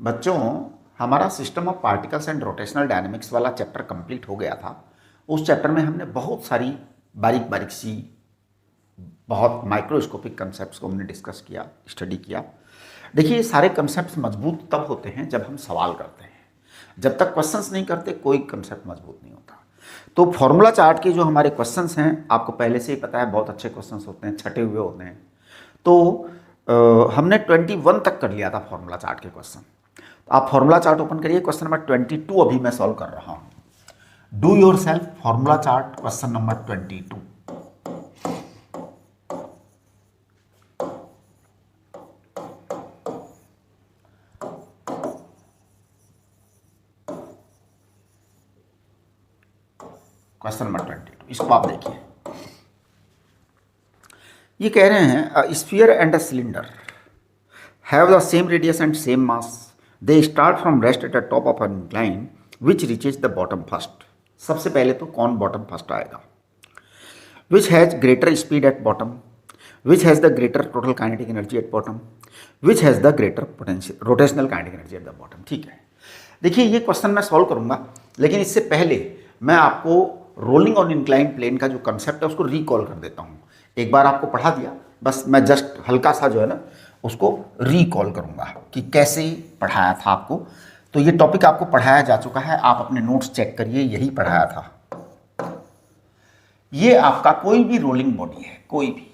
बच्चों, हमारा system of particles and rotational dynamics वाला चैप्टर कंप्लीट हो गया था। उस चैप्टर में हमने बहुत सारी बारीक बारीक सी बहुत माइक्रोस्कोपिक कंसेप्ट्स को हमने डिस्कस किया, स्टडी किया। देखिए, ये सारे कंसेप्ट्स मजबूत तब होते हैं जब हम सवाल करते हैं। जब तक क्वेश्चंस नहीं करते कोई कंसेप्ट मजबूत नहीं होता। तो फॉर्मूला चार्ट के जो हमारे क्वेश्चंस हैं, आपको पहले से ही पता है, बहुत अच्छे क्वेश्चंस होते हैं, छटे हुए होते हैं। तो हमने 21 तक कर लिया था फॉर्मूला चार्ट के क्वेश्चन। तो आप फॉर्मूला चार्ट ओपन करिए, क्वेश्चन नंबर 22 अभी मैं सॉल्व कर रहा हूँ। Do your self formula chart question number 22। Question number 22, इसको आप देखिए। ये कह रहे हैं sphere and a cylinder have the same radius and same mass. They start from rest at the top of an incline which reaches the bottom first. सबसे पहले तो कौन bottom first आएगा? Which has greater speed at bottom? Which has the greater total kinetic energy at bottom? Which has the greater potential rotational kinetic energy at the bottom? ठीक है। देखिए, ये question मैं सॉल्व करूंगा, लेकिन इससे पहले मैं आपको रोलिंग ऑन इंक्लाइन प्लेन का जो कंसेप्ट है उसको रिकॉल कर देता हूँ। एक बार आपको पढ़ा दिया, बस मैं जस्ट हल्का सा जो है ना उसको रिकॉल करूंगा कि कैसे पढ़ाया था आपको। तो ये टॉपिक आपको पढ़ाया जा चुका है, आप अपने नोट्स चेक करिए, यही पढ़ाया था। ये आपका कोई भी रोलिंग बॉडी है, कोई भी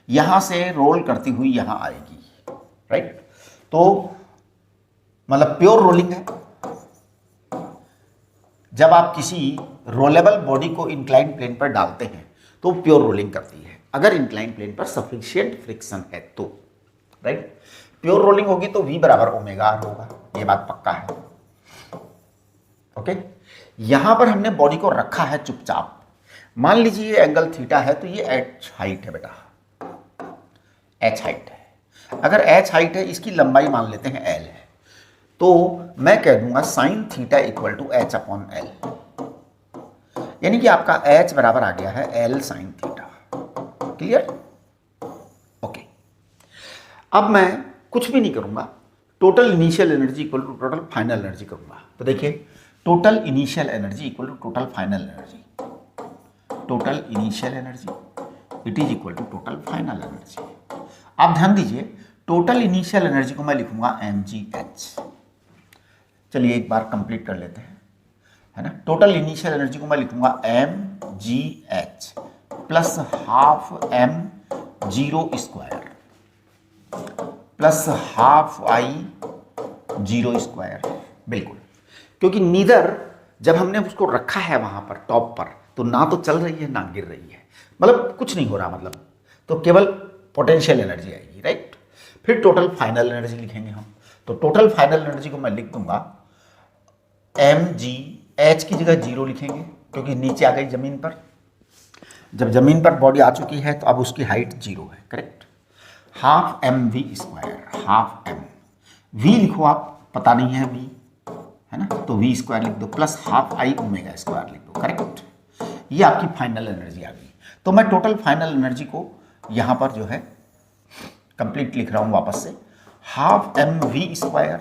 यहां से रोल करती हुई यहां आएगी, राइट। तो मतलब प्योर रोलिंग है। जब आप किसी रोलेबल बॉडी को इंक्लाइन प्लेन पर डालते हैं तो प्योर रोलिंग करती है, अगर इंक्लाइन प्लेन पर सफिशिएंट फ्रिक्शन है तो, राइट। प्योर रोलिंग होगी तो V बराबर ओमेगा आर होगा, ये बात पक्का है। ओके, यहां पर हमने बॉडी को रखा है चुपचाप। मान लीजिए ये एंगल थीटा है, तो ये h हाइट है बेटा, h हाइट है। अगर h हाइट है, इसकी लंबाई मान लेते हैं l है, तो मैं कह दूंगा sine theta equal to h upon l, यानी कि आपका h बराबर आ गया है l sine theta. Clear? Okay, अब मैं कुछ भी नहीं करूंगा, total initial energy equal to total final energy करूंगा। तो देखिए, total initial energy equal to total final energy, total initial energy it is equal to total final energy. आप ध्यान दीजिए, टोटल इनिशियल एनर्जी को मैं लिखूंगा mgh। चलिए एक बार कंप्लीट कर लेते हैं, है ना। टोटल इनिशियल एनर्जी को मैं लिखूंगा mgh plus half m0 square plus half I0 square. बिल्कुल, क्योंकि नीदर जब हमने उसको रखा है वहां पर टॉप पर, तो ना तो चल रही है ना गिर रही है, मतलब कुछ नहीं हो रहा, मतलब तो केवल पोटेंशियल एनर्जी आएगी, राइट। फिर टोटल फाइनल एनर्जी लिखेंगे हम। तो टोटल फाइनल एनर्जी को मैं लिख दूंगा mg, h की जगह 0 लिखेंगे क्योंकि नीचे आ गई जमीन पर। जब जमीन पर बॉडी आ चुकी है तो अब उसकी हाइट 0 है, correct. Half mv square, half m, v लिखो आप, पता नहीं है v, है ना, तो v स्क्वायर लिख दो, plus half I omega square लिख दो, करेक्ट। ये आपकी फाइनल एनर्जी आ गई। तो मैं टोटल फाइनल एनर्जी को यहां पर जो है कंप्लीट लिख रहा हूं वापस से, half mv square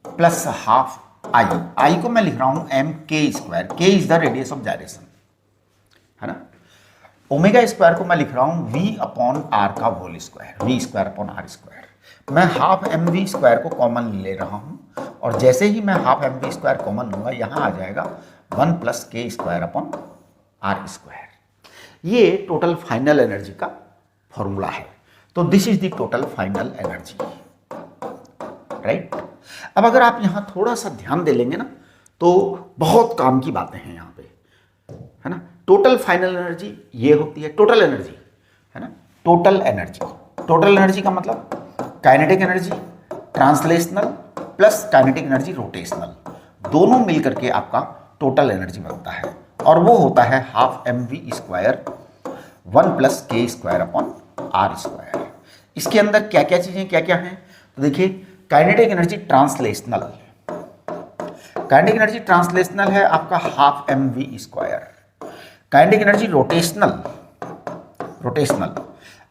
plus half I को मैं लिख रहा हूं mk square, k is the radius of gyration, है ना। ओमेगा स्क्वायर को मैं लिख रहा हूं v अपॉन आर का whole square, v square upon are square. मैं हाफ mv स्क्वायर को कॉमन ले रहा हूं, और जैसे ही मैं हाफ mv स्क्वायर कॉमन लूंगा, यहां आ जाएगा 1 plus k square upon are square. ये टोटल फाइनल एनर्जी का फॉर्मूला है। तो this is the total final energy, right. अब अगर आप यहां थोड़ा सा ध्यान दे लेंगे ना, तो बहुत काम की बातें हैं यहां पे, है ना। टोटल फाइनल एनर्जी ये होती है टोटल एनर्जी, है ना। टोटल एनर्जी, टोटल एनर्जी का मतलब kinetic energy translational plus kinetic energy rotational, दोनों मिलकर के आपका टोटल एनर्जी बनता है, और वो होता है half mv square 1 plus k square upon are square. इसके अंदर क्या क्या चीजें क्या क्या हैं, तो देखिए, kinetic energy translational, kinetic energy translational है आपका half mv square. Kinetic energy rotational, rotational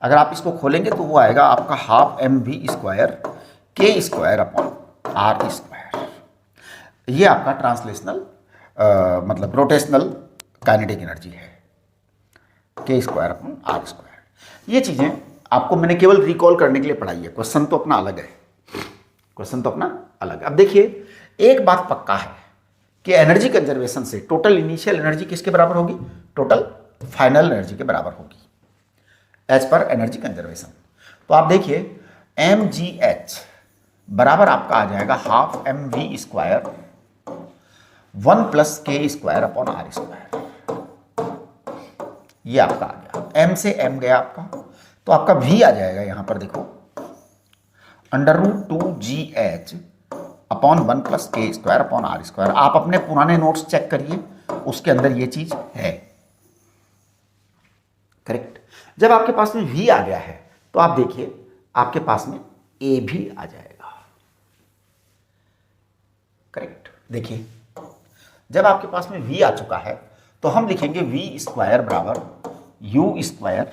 अगर आप इसको खोलेंगे तो वो आएगा आपका half mv square k square upon are square. ये आपका ट्रांसलेशनल मतलब रोटेशनल काइनेटिक एनर्जी है, K square upon are square. ये चीज़ें आपको मैंने केवल रिकॉल करने के लिए पढ़ाई है, क्वेश्चन तो अपना अलग है, क्वेश्चन तो अपना अलग है। अब देखिए एक बात पक्का है कि एनर्जी कंजर्वेशन से टोटल इनिशियल एनर्जी किसके बराबर होगी? टोटल फाइनल एनर्जी के बराबर होगी एज पर एनर्जी कंजर्वेशन। तो आप देखिए mgh बराबर आपका आ जाएगा half m v square 1 plus के स्क्वायर अपॉन आर स्क्वायर। ये आपका आ गया, m से m गया आपका, तो आपका v आ जाएगा यहां पर देखो √2gh अपॉन 1 प्लस के स्क्वायर अपॉन आर स्क्वायर। आप अपने पुराने नोट्स चेक करिए, उसके अंदर ये चीज है, करेक्ट। जब आपके पास में v आ गया है तो आप देखिए आपके पास में a भी आ जाएगा, करेक्ट। देखिए जब आपके पास में v आ चुका है तो हम लिखेंगे v स्क्वायर बराबर u square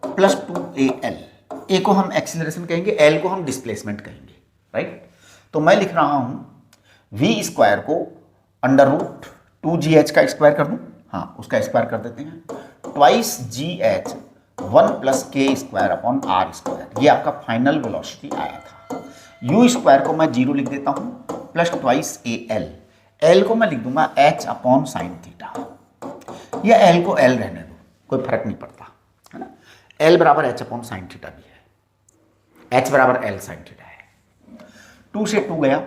plus 2al। a को हम एक्सीलरेशन कहेंगे, l को हम डिस्प्लेसमेंट कहेंगे, राइट। तो मैं लिख रहा हूं v स्क्वायर को √2gh का स्क्वायर कर दूं, हाँ उसका स्क्वायर कर देते हैं, ट्वाइस gh 1 प्लस के स्क्वायर अपॉन आर स्क्वायर। ये आपका फाइनल वेलोसिटी आया था। u स्क्वायर को मैं 0 लिख देता हूं, प्लस ट्वाइस al, l को मैं लिख दूंगा h अपॉन साइन थीटा। या l को l रहने दो, कोई फर्क नहीं पड़ता, है ना। l बराबर h अपॉन साइन थीटा भी है, h बराबर l साइन थीटा है। 2 से 2 गया,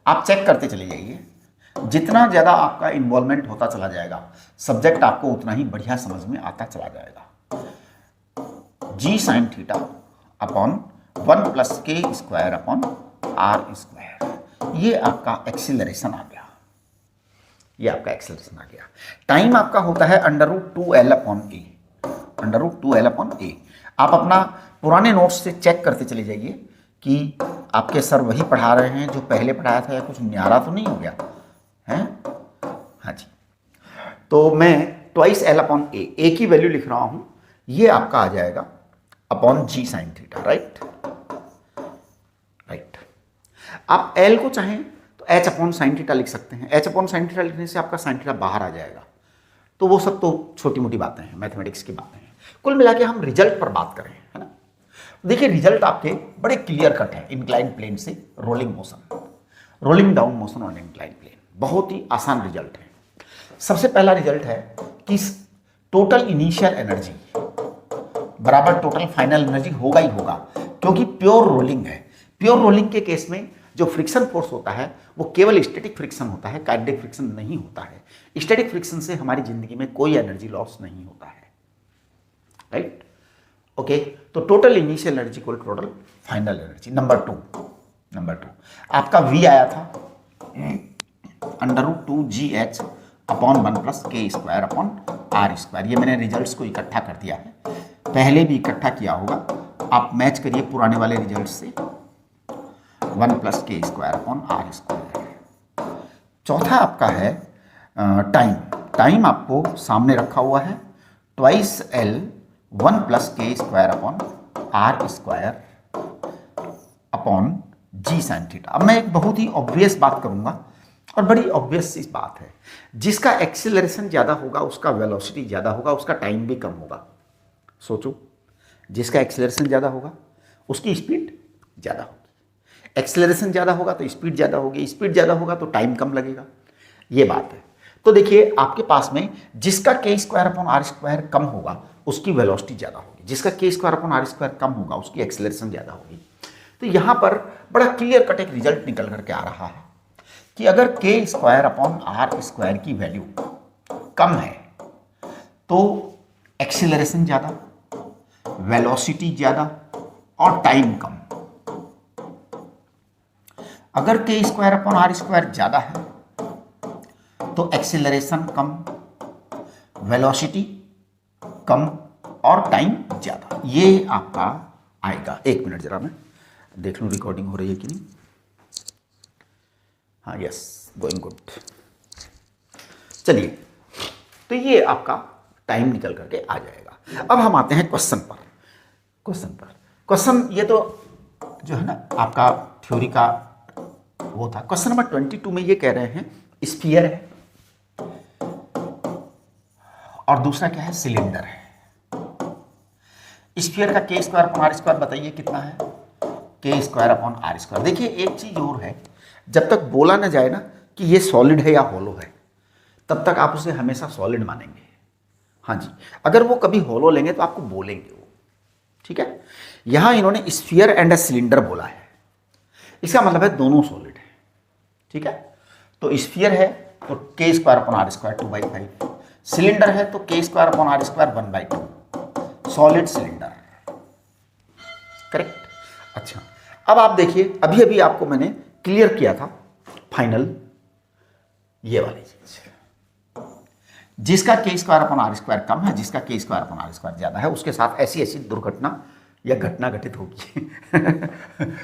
आप चेक करते चले जाइए, जितना ज़्यादा आपका इन्वॉल्वमेंट होता चला जाएगा सब्जेक्ट आपको उतना ही बढ़िया समझ में आता चला जाएगा। g sine theta upon 1 plus के स्क्वायर अपॉन आर स्क्वायर। ये आपका एक्सीलरेशन आ गया, ये आपका एक्सीलरेशन आ गया। टाइम आपका होता है √2l अपॉन ए, √2l अपॉन ए। आप अपना पुराने नोट्स से चेक करते चले जाइए कि आपके सर वही पढ़ा रहे हैं जो पहले पढ़ाया था, या कुछ न्यारा तो नहीं हो गया है। हाँ जी, तो मैं ट्वाइस l अपॉन ए की वैल्यू लिख रहा हूं, ये आपका आ जाएगा upon g sine theta, right right. आप l को चाहें तो h अपॉन साइन थीटा लिख सकते हैं, h अपॉन साइन थीटा लिखने से आपका साइन थीटा बाहर आ जाएगा। तो वो सब तो छोटी मोटी बातें हैं, मैथमेटिक्स की बातें हैं। कुल मिला के हम रिजल्ट पर बात करें, है ना। देखिए रिजल्ट आपके बड़े क्लियर कट है, इंक्लाइन प्लेन से rolling motion, rolling down motion on incline plane, बहुत ही आसान रिजल्ट है। सबसे पहला रिजल्ट है कि टोटल इनिशियल एनर्जी बराबर टोटल फाइनल एनर्जी होगा ही होगा, क्योंकि प्योर रोलिंग है। प्योर रोलिंग के केस में जो फ्रिक्शन फोर्स होता है वो केवल स्टैटिक फ्रिक्शन होता है, काइनेटिक फ्रिक्शन नहीं होता है। स्टैटिक फ्रिक्शन से हमारी जिंदगी में कोई एनर्जी लॉस नहीं होता है, राइट ओके। तो total initial energy equal total final energy. Number two आपका v आया था √2gh अपॉन 1 प्लस के स्क्वायर अपॉन आर स्क्वायर। ये मैंने रिजल्ट्स को इकट्ठा कर दिया है, पहले भी इकट्ठा किया होगा, आप मैच करिए पुराने वाले रिजल्ट से। 1 प्लस के स्क्वायर अपॉन आर स्क्वायर। चौथा आपका है टाइम आपको सामने रखा हुआ है, ट्वाइस l 1 प्लस के square upon are square upon g sine theta. अब मैं एक बहुत ही ऑब्वियस बात करूंगा, और बड़ी ऑब्वियस सी बात है, जिसका एक्सीलरेशन ज़्यादा होगा उसका वेलोसिटी ज़्यादा होगा, उसका टाइम भी कम होगा। सोचो, जिसका एक्सीलरेशन ज़्यादा होगा उसकी स्पीड ज़्यादा होगी, एक्सीलरेशन ज़्यादा होगा तो स्पीड ज़्यादा होगी, स्पीड ज़्यादा होगा तो टाइम कम लगेगा, ये बात है। तो देखिए आपके पास में जिसका k square upon are square कम होगा उसकी वेलोसिटी ज़्यादा होगी, जिसका k square upon are square कम होगा उसकी एक्सीलरेशन ज़्यादा होगी। तो यहाँ पर बड़ा क्लियर कट एक रिजल्ट निकल करके आ रहा है कि अगर के स्क्वायर अपॉन आर स्क्वायर की वैल्यू कम है तो एक्सीलरेशन ज़्यादा, वेलोसिटी ज़्यादा और टाइम कम। अगर के स्क्वायर अपॉन आर स्क्वायर ज़्यादा है तो एक्सीलरेशन कम, वेलोसिटी कम और टाइम ज़्यादा। ये आपका आएगा। एक मिनट जरा मैं देख लूँ रिकॉर्डिंग हो रही है कि नहीं। हाँ यस, गोइंग गुड। चलिए, तो ये आपका टाइम निकल करके आ जाएगा। अब हम आते हैं क्वेश्चन पर। क्वेश्चन ये तो जो है ना आपका थ्योरी का वो था। क्वेश्चन नंबर 22 में ये कह रहे हैं स्फीयर है और दूसरा क्या है, सिलेंडर है। स्फीयर का के स्क्वायर अपॉन आर स्क्वायर बताइए कितना है, K square upon are square. देखिए एक चीज और है, जब तक बोला ना जाए ना कि ये सॉलिड है या होलो है, तब तक आप उसे हमेशा सॉलिड मानेंगे। हाँ जी, अगर वो कभी होलो लेंगे तो आपको बोलेंगे वो, ठीक है। यहां इन्होंने स्फीयर एंड अ सिलेंडर बोला है, इसका मतलब है दोनों सॉलिड है, ठीक है। तो स्फीयर है तो K square upon are square 2/5, cylinder है तो K square upon are square 1/2, solid cylinder, correct. अच्छा, अब आप देखिए अभी अभी आपको मैंने क्लियर किया था फाइनल ये वाली चीज, जिसका k square upon are square कम है, जिसका k square upon are square ज्यादा है, उसके साथ ऐसी ऐसी दुर्घटना या घटना घटित होगी।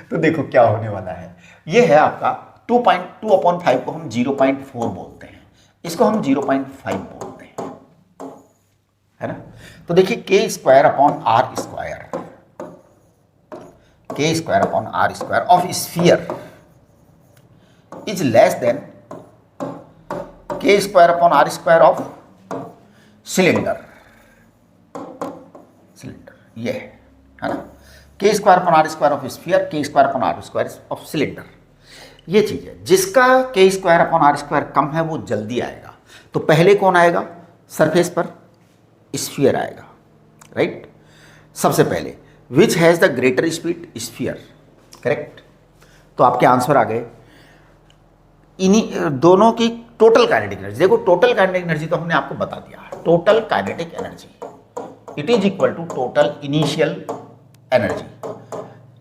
तो देखो क्या होने वाला है, ये है आपका 2.2/5 को हम 0.4 बोलते हैं, इसको हम 0.5 बोलते हैं, है ना। तो देखिए k square upon are square, k square upon are square of sphere is less than k square upon are square of cylinder, ये है ना, k square upon are square of sphere, k square upon are square of cylinder, ये चीज है। जिसका k square upon are square कम है वो जल्दी आएगा, तो पहले कौन आएगा सरफेस पर, स्फीयर आएगा, राइट। सबसे पहले which has the greater speed, sphere, correct. तो आपके आंसर आ गए। इन्हीं दोनों की टोटल काइनेटिक एनर्जी, देखो टोटल काइनेटिक एनर्जी तो हमने आपको बता दिया, total kinetic energy it is equal to total initial energy,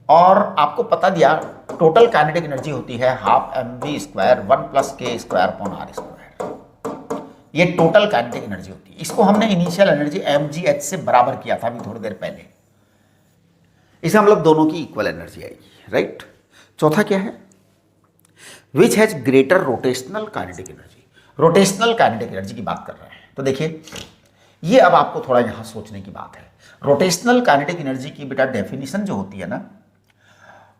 और आपको बता दिया टोटल काइनेटिक एनर्जी होती है हाफ mv² 1 + के स्क्वायर अपॉन आर स्क्वायर, ये टोटल काइनेटिक एनर्जी होती है। इसको हमने इनिशियल एनर्जी mgh से बराबर किया था अभी थोड़ी देर पहले, इसका मतलब दोनों की इक्वल एनर्जी आएगी, राइट। चौथा क्या है, which has greater rotational kinetic energy, rotational kinetic energy की बात कर रहे हैं। तो देखिए ये अब आपको थोड़ा यहां सोचने की बात है। रोटेशनल काइनेटिक एनर्जी की बेटा डेफिनेशन जो होती है ना,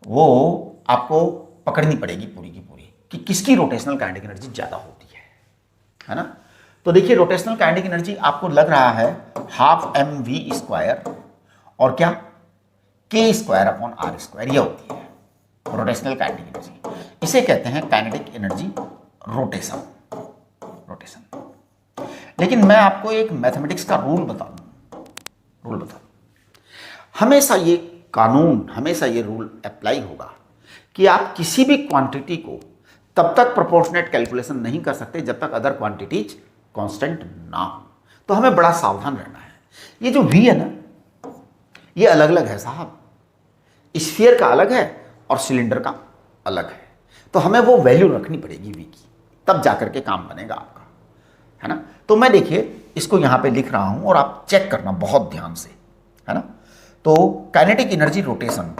वो आपको पकड़नी पड़ेगी पूरी की पूरी कि किसकी रोटेशनल काइनेटिक एनर्जी ज्यादा होती है ना। तो देखिए रोटेशनल काइनेटिक एनर्जी आपको लग रहा है हाफ mv² और क्या के स्क्वायर अपॉन आर स्क्वायर, ये होती है रोटेशनल काइनेटिक एनर्जी। इसे कहते हैं काइनेटिक एनर्जी रोटेशन, लेकिन मैं आपको एक मैथमेटिक्स का रूल बताऊं, हमेशा ये कानून, हमेशा ये रूल अप्लाई होगा कि आप किसी भी क्वांटिटी को तब तक प्रोपोर्शनेट कैलकुलेशन नहीं कर सकते जब तक अदर क्वांटिटीज कांस्टेंट ना हो। तो हमें बड़ा सावधान रहना है। ये जो v है ना, ये अलग अलग है साहब, स्फीयर का अलग है और सिलेंडर का अलग है, तो हमें वो वैल्यू रखनी पड़ेगी v की, तब जाकर के काम बनेगा आपका, है ना। तो मैं देखिए इसको यहां पे लिख रहा हूं और आप चेक करना बहुत ध्यान से, है ना। तो kinetic energy rotation,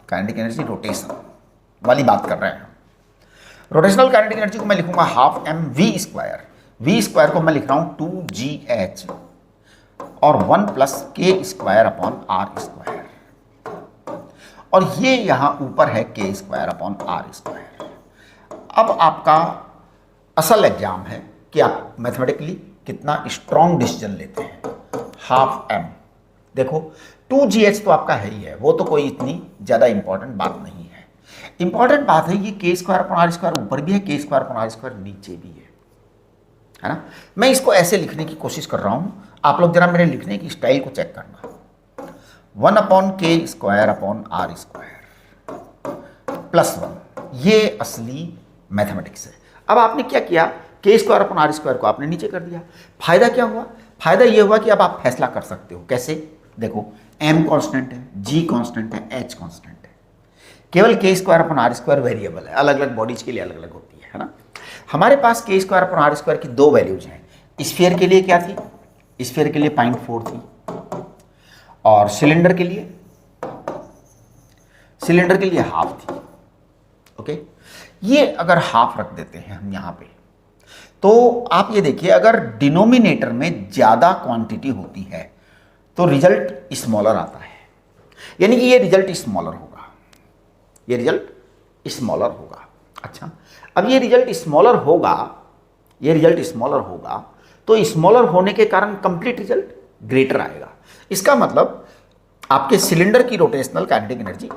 kinetic energy rotation वाली बात कर रहे हैं। रोटेशनल काइनेटिक एनर्जी को मैं लिखूंगा हाफ mv², v² को मैं लिख रहा हूं 2gh और 1 + के स्क्वायर अपॉन आर स्क्वायर, और ये यहां ऊपर है K square upon are square. अब आपका असल एग्जाम है कि आप मैथमेटिकली कितना स्ट्रॉन्ग डिसीजन लेते हैं। हाफ m, देखो 2gh तो आपका है ही है, वो तो कोई इतनी ज्यादा इंपॉर्टेंट बात नहीं है। इंपॉर्टेंट बात है ये के स्क्वायर अपॉन आर स्क्वायर ऊपर भी है, K square upon are square नीचे भी है ना। मैं इसको ऐसे लिखने की कोशिश कर रहा हूं, आप लोग जरा मेरे लिखने की स्टाइल को चेक करना। 1/के स्क्वायर अपॉन आर स्क्वायर +1, ये असली मैथमेटिक्स है। अब आपने क्या किया, के स्क्वायर अपॉन आर स्क्वायर को आपने नीचे कर दिया। फायदा क्या हुआ, फायदा ये हुआ कि अब आप फैसला कर सकते हो। कैसे, देखो m कांस्टेंट है, g कांस्टेंट है, h कांस्टेंट है, केवल K square upon are square variable है, अलग अलग बॉडीज के लिए अलग अलग होती है ना। हमारे पास के स्क्वायर अपॉन आर स्क्वायर की दो वैल्यूज हैं। स्फीयर के लिए क्या थी, स्फीयर के लिए 0.4 थी, और सिलेंडर के लिए हाफ थी। ओके, ये अगर हाफ रख देते हैं हम यहां पे, तो आप ये देखिए अगर डिनोमिनेटर में ज्यादा क्वांटिटी होती है तो रिजल्ट स्मॉलर आता है, यानी कि ये रिजल्ट स्मॉलर होगा, ये रिजल्ट स्मॉलर होगा। अच्छा, अब ये रिजल्ट स्मॉलर होगा, ये रिजल्ट स्मॉलर होगा, तो स्मॉलर होने के कारण कंप्लीट रिजल्ट ग्रेटर आएगा। इसका मतलब आपके सिलेंडर की रोटेशनल काइनेटिक एनर्जी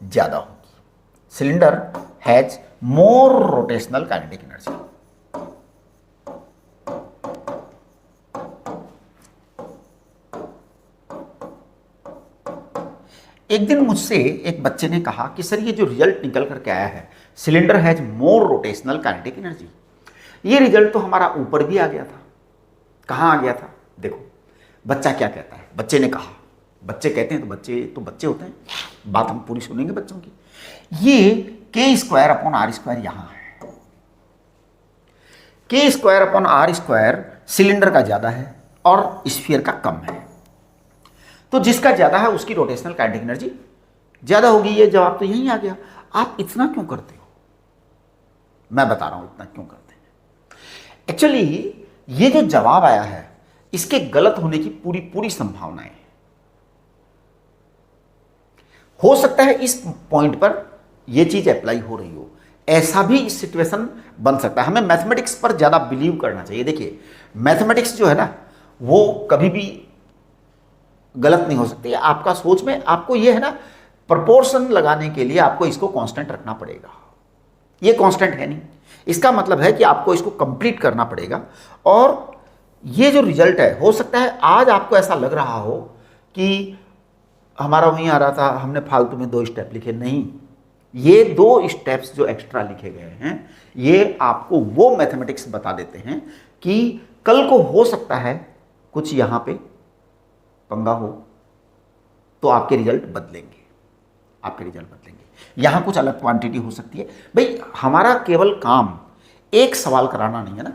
ज्यादा होगी। Cylinder has more rotational kinetic energy. एक दिन मुझसे एक बच्चे ने कहा कि सर ये जो रिजल्ट निकल करके आया है, cylinder has more rotational kinetic energy, ये रिजल्ट तो हमारा ऊपर भी आ गया था। कहाँ आ गया था? देखो बच्चा क्या कहता है, बच्चे ने कहा, बच्चे कहते हैं तो बच्चे होते हैं, बात हम पूरी सुनेंगे बच्चों की। ये के स्क्वायर अपॉन आर स्क्वायर यहां है, K square upon are square cylinder का ज्यादा है और स्फीयर का कम है, तो जिसका ज्यादा है उसकी रोटेशनल काइनेटिक एनर्जी ज्यादा होगी। ये जवाब तो यहीं आ गया। आप इतना क्यों करते हो? मैं बता रहा हूं इतना क्यों करते हैं। एक्चुअली ये जो जवाब आया है इसके गलत होने की पूरी पूरी संभावनाएं हो सकता है इस पॉइंट पर यह चीज अप्लाई हो रही हो, ऐसा भी सिचुएशन बन सकता है। हमें मैथमेटिक्स पर ज्यादा बिलीव करना चाहिए। देखिए मैथमेटिक्स जो है ना वो कभी भी गलत नहीं हो सकती। आपका सोच में आपको यह है ना, प्रोपोर्शन लगाने के लिए आपको इसको कांस्टेंट रखना पड़ेगा। ये कांस्टेंट है नहीं, इसका मतलब है कि आपको इसको कंप्लीट करना पड़ेगा। और ये जो रिजल्ट है, हो सकता है आज आपको ऐसा लग रहा हो कि हमारा वहीं आ रहा था, हमने फालतू में 2 स्टेप लिखे। नहीं, ये 2 स्टेप्स जो एक्स्ट्रा लिखे गए हैं ये आपको वो मैथमेटिक्स बता देते हैं कि कल को हो सकता है कुछ यहां पे पंगा हो तो आपके रिजल्ट बदलेंगे, आपके रिजल्ट बदलेंगे। यहां कुछ अलग क्वांटिटी हो सकती है। भाई हमारा केवल काम एक सवाल कराना नहीं है ना।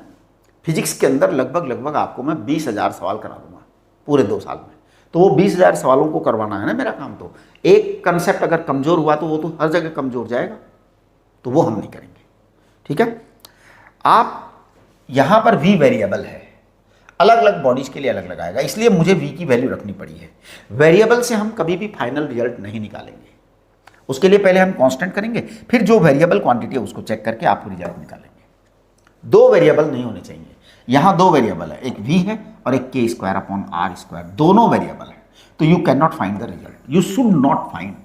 फिजिक्स के अंदर लगभग आपको मैं 20,000 सवाल करा दूंगा पूरे 2 साल में, तो वो 20,000 सवालों को करवाना है ना मेरा काम। तो एक कंसेप्ट अगर कमजोर हुआ तो वो तो हर जगह कमजोर जाएगा, तो वो हम नहीं करेंगे। ठीक है, आप यहां पर v वेरिएबल है, अलग अलग बॉडीज के लिए अलग लगाएगा, इसलिए मुझे v की वैल्यू रखनी पड़ी है। वेरिएबल से हम कभी भी फाइनल रिजल्ट नहीं निकालेंगे, उसके लिए पहले हम कांस्टेंट करेंगे, फिर जो वेरिएबल क्वांटिटी है उसको चेक करके आपको रिजल्ट निकालेंगे। 2 वेरिएबल नहीं होने चाहिए। यहां 2 वेरिएबल है, एक v है और एक के स्क्वायर अपॉन आर स्क्वायर, दोनों वेरिएबल है। तो you can not find the result, you should not find,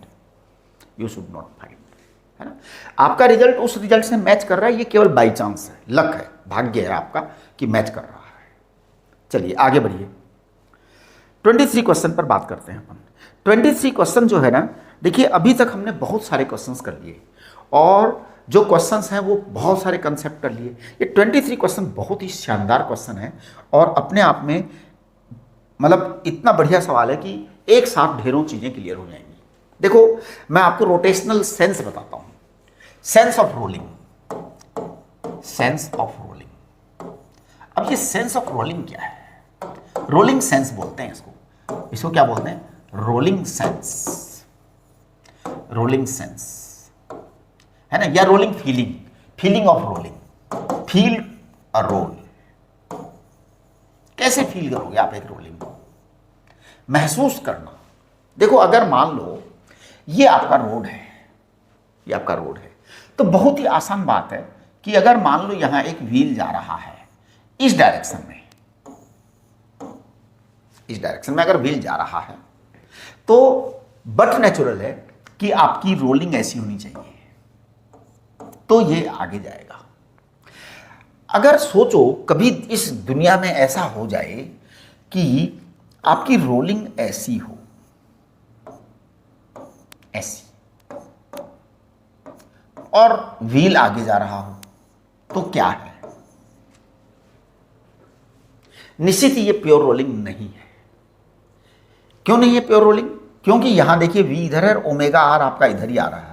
है ना। आपका रिजल्ट उस रिजल्ट से मैच कर रहा है, ये केवल बाई चांस है, लक है, भाग्य है आपका कि मैच कर रहा है। चलिए आगे बढ़िए, 23 क्वेश्चन पर बात करते हैं अपन। 23 क्वेश्चन जो है ना, देखिए अभी तक हमने बहुत सारे क्वेश्चंस कर लिए और जो क्वेश्चंस हैं वो बहुत सारे कंसेप्ट कर लिए। ये 23 क्वेश्चन बहुत ही शानदार क्वेश्चन है और अपने आप में मतलब इतना बढ़िया सवाल है कि एक साथ ढेरों चीजें क्लियर हो जाएंगी। देखो मैं आपको रोटेशनल सेंस बताता हूं, sense of rolling, sense of rolling. अब ये सेंस ऑफ रोलिंग क्या है? रोलिंग सेंस बोलते हैं इसको क्या बोलते हैं? रोलिंग सेंस, रोलिंग सेंस है ना, या rolling feeling, feeling of rolling, feel a roll. कैसे फील करोगे आप एक रोलिंग को? महसूस करना। देखो अगर मान लो ये आपका रोड है, ये आपका रोड है, तो बहुत ही आसान बात है कि अगर मान लो यहां एक व्हील जा रहा है इस डायरेक्शन में, इस डायरेक्शन में अगर व्हील जा रहा है तो बट नेचुरल है कि आपकी रोलिंग ऐसी होनी चाहिए तो ये आगे जाएगा। अगर सोचो कभी इस दुनिया में ऐसा हो जाए कि आपकी रोलिंग ऐसी हो, ऐसी, और व्हील आगे जा रहा हो, तो क्या है? निश्चित ही ये प्योर रोलिंग नहीं है। क्यों नहीं है प्योर रोलिंग? क्योंकि यहां देखिए v इधर है और ओमेगा आर आपका इधर ही आ रहा है,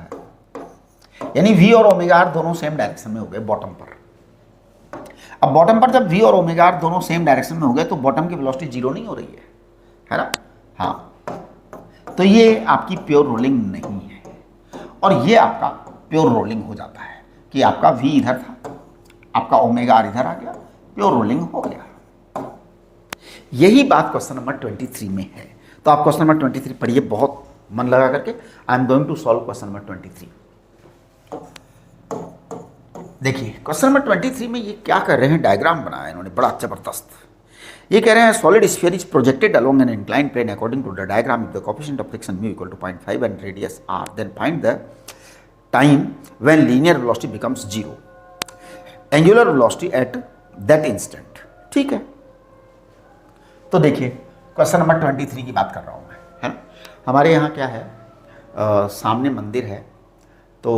यानी v और ओमेगा आर दोनों सेम डायरेक्शन में हो गए बॉटम पर। अब बॉटम पर जब v और ओमेगा आर दोनों सेम डायरेक्शन में हो गए तो बॉटम की वेलोसिटी जीरो नहीं हो रही है ना? हाँ, तो ये आपकी प्योर रोलिंग नहीं है और ये आपका प्योर रोलिंग हो जाता है कि आपका v इधर था, आपका ओमेगा आर इधर आ गया, प्योर रोलिंग हो गया। यही बात क्वेश्चन नंबर 23 में है। तो आप क्वेश्चन नंबर 23 पढ़िए बहुत मन लगा करके। I am going to solve question number 23। देखिए क्वेश्चन नंबर 23 में ये क्या कर रहे हैं, डायग्राम बनाया इन्होंने बड़ा जबरदस्त। ये कह रहे हैं solid sphere is projected along an inclined plane according to the diagram if the coefficient of friction mu equal to 0.5 and radius r, then find the time when linear velocity becomes 0, angular velocity at that instant. ठीक है, तो देखिए question number 23 की बात कर रहा हूँ मैं, है ना। हमारे यहाँ क्या है, सामने मंदिर है, तो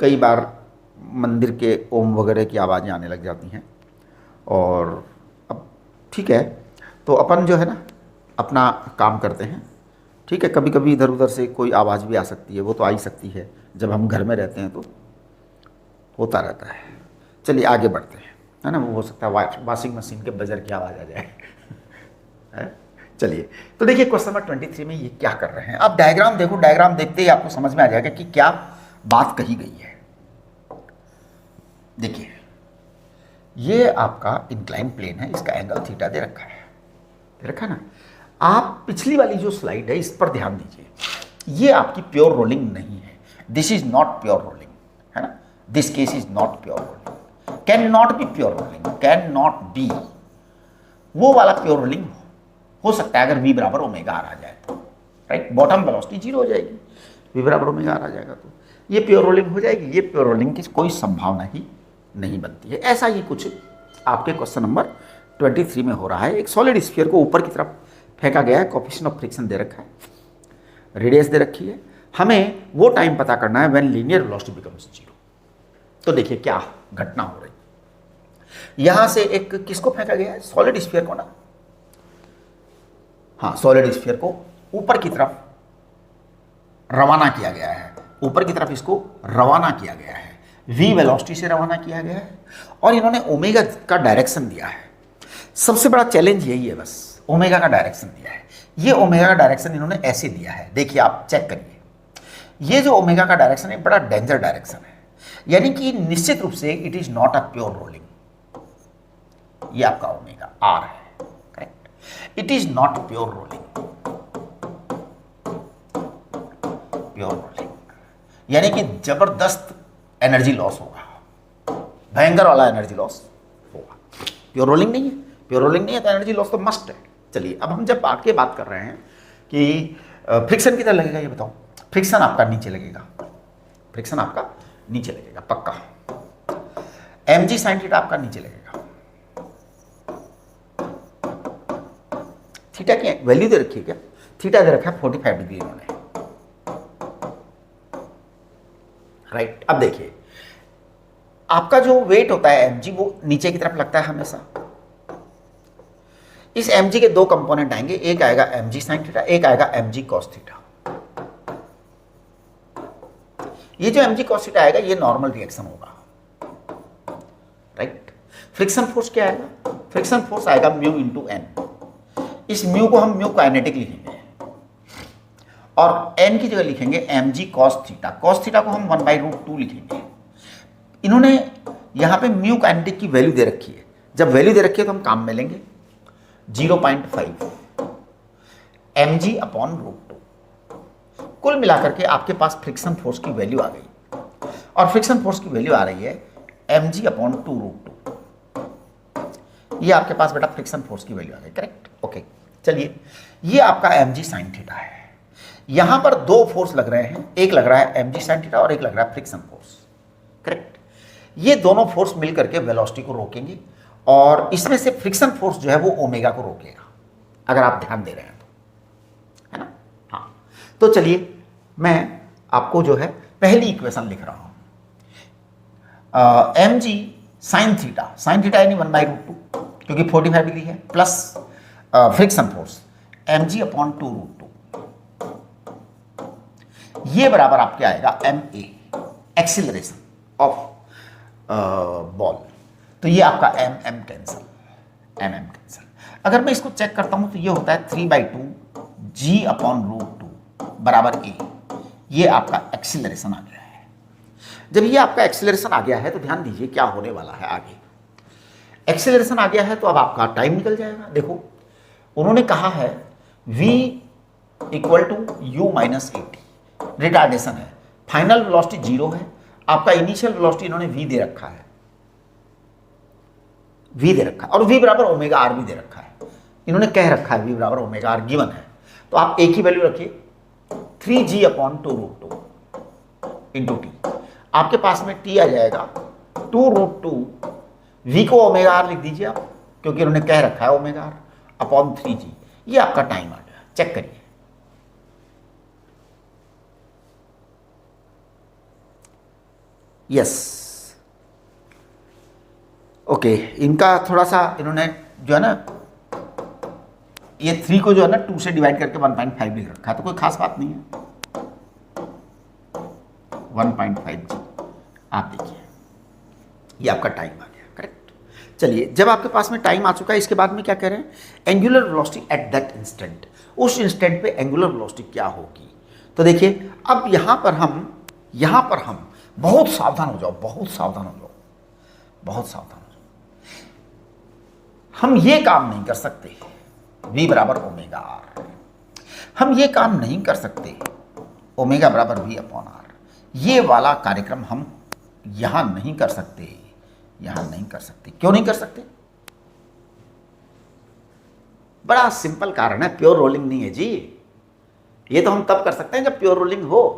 कई बार मंदिर के ओम वगैरह की आवाज़ें आने लग जाती हैं। और अब ठीक है, तो अपन जो है ना अपना काम करते हैं। ठीक है, कभी कभी इधर उधर से कोई आवाज़ भी आ सकती है, वो तो आ ही सकती है, जब हम घर में रहते हैं तो होता रहता है। चलिए आगे बढ़ते हैं, है ना। वो हो सकता है वॉशिंग मशीन के बजर की आवाज़ आ जाए। चलिए, तो देखिए क्वेश्चन नंबर 23 में ये क्या कर रहे हैं। आप डायग्राम देखो, डायग्राम देखते ही आपको समझ में आ जाएगा कि क्या बात कही गई है। देखिए ये आपका इंक्लाइन प्लेन है, इसका एंगल थीटा दे रखा है, दे रखा ना। आप पिछली वाली जो स्लाइड है इस पर ध्यान दीजिए, ये आपकी प्योर रोलिंग नहीं है। This is not pure rolling, है ना। This case is not pure rolling, can not be pure rolling, can not be. वो वाला प्योर रोलिंग हो सकता है अगर v बराबर ओमेगा आर आ जाए तो, राइट। बॉटम वेलोसिटी 0 हो जाएगी, v बराबर ओमेगा आर आ जाएगा तो ये प्योर रोलिंग हो जाएगी। ये प्योर रोलिंग की कोई संभावना ही नहीं बनती है। ऐसा ही कुछ आपके क्वेश्चन नंबर 23 में हो रहा है। एक सॉलिड स्फीयर को ऊपर की तरफ फेंका गया है, कोएफिशिएंट ऑफ फ्रिक्शन दे रखा है, रेडियस दे रखी है, हमें वो टाइम पता करना है व्हेन लीनियर वेलोसिटी बिकम्स 0। तो देखिए क्या घटना हो रही है। यहां से एक किसको फेंका गया है, सॉलिड स्फीयर को ना, हाँ सॉलिड स्फीयर को ऊपर की तरफ रवाना किया गया है, ऊपर की तरफ इसको रवाना किया गया है, v वेलोसिटी से रवाना किया गया है, और इन्होंने ओमेगा का डायरेक्शन दिया है। सबसे बड़ा चैलेंज यही है, बस ओमेगा का डायरेक्शन दिया है। ये ओमेगा का डायरेक्शन इन्होंने ऐसे दिया है, देखिए आप चेक करिए। ये जो ओमेगा का डायरेक्शन है बड़ा डेंजर डायरेक्शन है, यानी कि निश्चित रूप से it is not a pure rolling. ये आपका ओमेगा आर है, correct. It is not pure rolling, pure rolling यानी कि जबरदस्त एनर्जी लॉस होगा, भयंकर वाला एनर्जी लॉस होगा। प्योर रोलिंग नहीं है, प्योर रोलिंग नहीं है तो एनर्जी लॉस तो मस्ट है। चलिए अब हम जब आगे बात कर रहे हैं कि फ्रिक्शन किधर लगेगा, ये बताओ। फ्रिक्शन आपका नीचे लगेगा, फ्रिक्शन आपका नीचे लगेगा पक्का। mg sin थीटा आपका नीचे लगेगा। थीटा की वैल्यू दे रखी है क्या, थीटा दे रखा है 45 डिग्री इन्होंने, राइट। अब देखिए आपका जो वेट होता है mg वो नीचे की तरफ लगता है हमेशा। इस mg के दो कंपोनेंट आएंगे, एक आएगा mg sin थीटा, एक आएगा mg cos थीटा। ये जो mg cos थीटा आएगा ये नॉर्मल रिएक्शन होगा, राइट। फ्रिक्शन फोर्स क्या आएगा, फ्रिक्शन फोर्स आएगा म्यू इंटू एन। इस म्यू को हम म्यू काइनेटिक लिखेंगे और एन की जगह लिखेंगे mg cos theta. cos theta को हम 1/√2 लिखेंगे। इन्होंने यहां पे म्यू काइनेटिक की वैल्यू दे रखी है, जब वैल्यू दे रखी है तो हम काम में लेंगे 0.5 mg/√2। कुल मिलाकर के आपके पास फ्रिक्शन फोर्स की वैल्यू आ गई, और फ्रिक्शन फोर्स की वैल्यू आ रही है mg/2√2। ये आपके पास बेटा फ्रिक्शन फोर्स की वैल्यू आ गई, करेक्ट। ओके चलिए, ये आपका mg sin थीटा है। यहां पर दो फोर्स लग रहे हैं, एक लग रहा है mg sin थीटा और एक लग रहा है फ्रिक्शन फोर्स, करेक्ट। ये दोनों फोर्स मिलकर के वेलोसिटी को रोकेंगे, और इसमें से फ्रिक्शन फोर्स जो है वो ओमेगा को रोकेगा, अगर आप ध्यान दे रहे हैं तो, है ना। हाँ तो चलिए मैं आपको जो है पहली इक्वेशन लिख रहा हूं। mg sin थीटा यानी 1/√2 क्योंकि 45 डिग्री है, प्लस फ्रिक्शन फोर्स mg/2√2, ये बराबर आपके आएगा ma, एक्सीलरेशन ऑफ बॉल। तो ये आपका mm कैंसिल। अगर मैं इसको चेक करता हूं तो ये होता है 3/2 g/√2 बराबर a। ये आपका एक्सीलरेशन आ गया है। जब ये आपका एक्सीलरेशन आ गया है तो ध्यान दीजिए क्या होने वाला है आगे। एक्सीलरेशन आ गया है तो अब आपका टाइम निकल जाएगा। देखो उन्होंने कहा है v equal to u minus A T, retardation है, फाइनल वेलोसिटी 0 है, आपका इनिशियल वेलोसिटी इन्होंने v दे रखा है, v दे रखा है, और v बराबर ओमेगा आर भी दे रखा है, इन्होंने कह रखा है v बराबर ओमेगा आर गिवन है, तो आप एक ही वैल्यू रखिए 3g अपॉन 2√2 इंटू टी, आपके पास में t आ जाएगा 2√2, v को ओमेगा आर लिख दीजिए आप, क्योंकि उन्होंने कह रखा है ओमेगा आर अपॉन 3g, ये आपका टाइम आ गया, चेक करिए। यस, ओके, इनका थोड़ा सा इन्होंने जो है ना ये 3 को जो है ना 2 से डिवाइड करके 1.5 लिख रखा है, तो कोई खास बात नहीं है, 1.5g आप देखिए, ये आपका टाइम आ गया, करेक्ट। चलिए, जब आपके पास में टाइम आ चुका है, इसके बाद में क्या कह रहे हैं, angular velocity at that instant, उस इंस्टेंट पे एंगुलर वेलोसिटी क्या होगी। तो देखिए, अब यहां पर हम बहुत सावधान हो जाओ, बहुत सावधान हो जाओ, बहुत सावधान हो जाओ, हम ये काम नहीं कर सकते v बराबर ओमेगा आर, हम ये काम नहीं कर सकते ओमेगा बराबर v अपॉन आर, ये वाला कार्यक्रम हम यहां नहीं कर सकते, यहां नहीं कर सकते। क्यों नहीं कर सकते? बड़ा सिंपल कारण है, प्योर रोलिंग नहीं है जी, ये तो हम तब कर सकते हैं जब प्योर रोलिंग हो,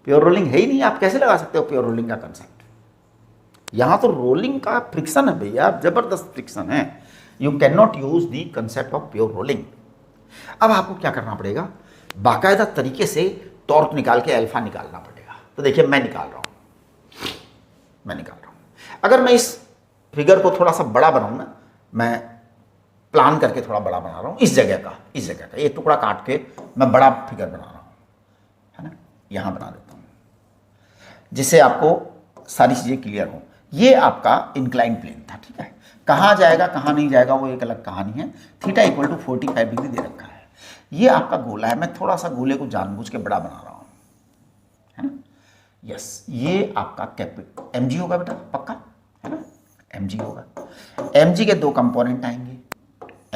प्योर रोलिंग है ही नहीं, आप कैसे लगा सकते हो प्योर रोलिंग का कंसेप्ट। यहां तो रोलिंग का फ्रिक्शन है भैया, जबरदस्त फ्रिक्शन है, you can not use the concept of pure rolling. अब आपको क्या करना पड़ेगा, बाकायदा तरीके से टॉर्क निकाल के अल्फा निकालना पड़ेगा। तो देखिए, मैं निकाल रहा हूं, अगर मैं इस फिगर को थोड़ा सा बड़ा बनाऊं ना, मैं प्लान करके थोड़ा बड़ा बना रहा हूं, इस जगह का ये टुकड़ा काट के मैं बड़ा फिगर बना रहा हूं, है ना, यहां बना देता हूं जिससे आपको सारी चीजें क्लियर हो। ये आपका इंक्लाइन प्लेन था, ठीक है, कहाँ जाएगा कहाँ नहीं जाएगा वो एक अलग कहानी है। थीटा इक्वल टू 45 डिग्री दे रखा है, ये आपका गोला है, मैं थोड़ा सा गोले को जानबूझ के बड़ा बना रहा हूं, है ना। यस, ये आपका कैपिटल mg होगा बेटा, पक्का है ना, mg होगा। mg के 2 कंपोनेंट आएंगे,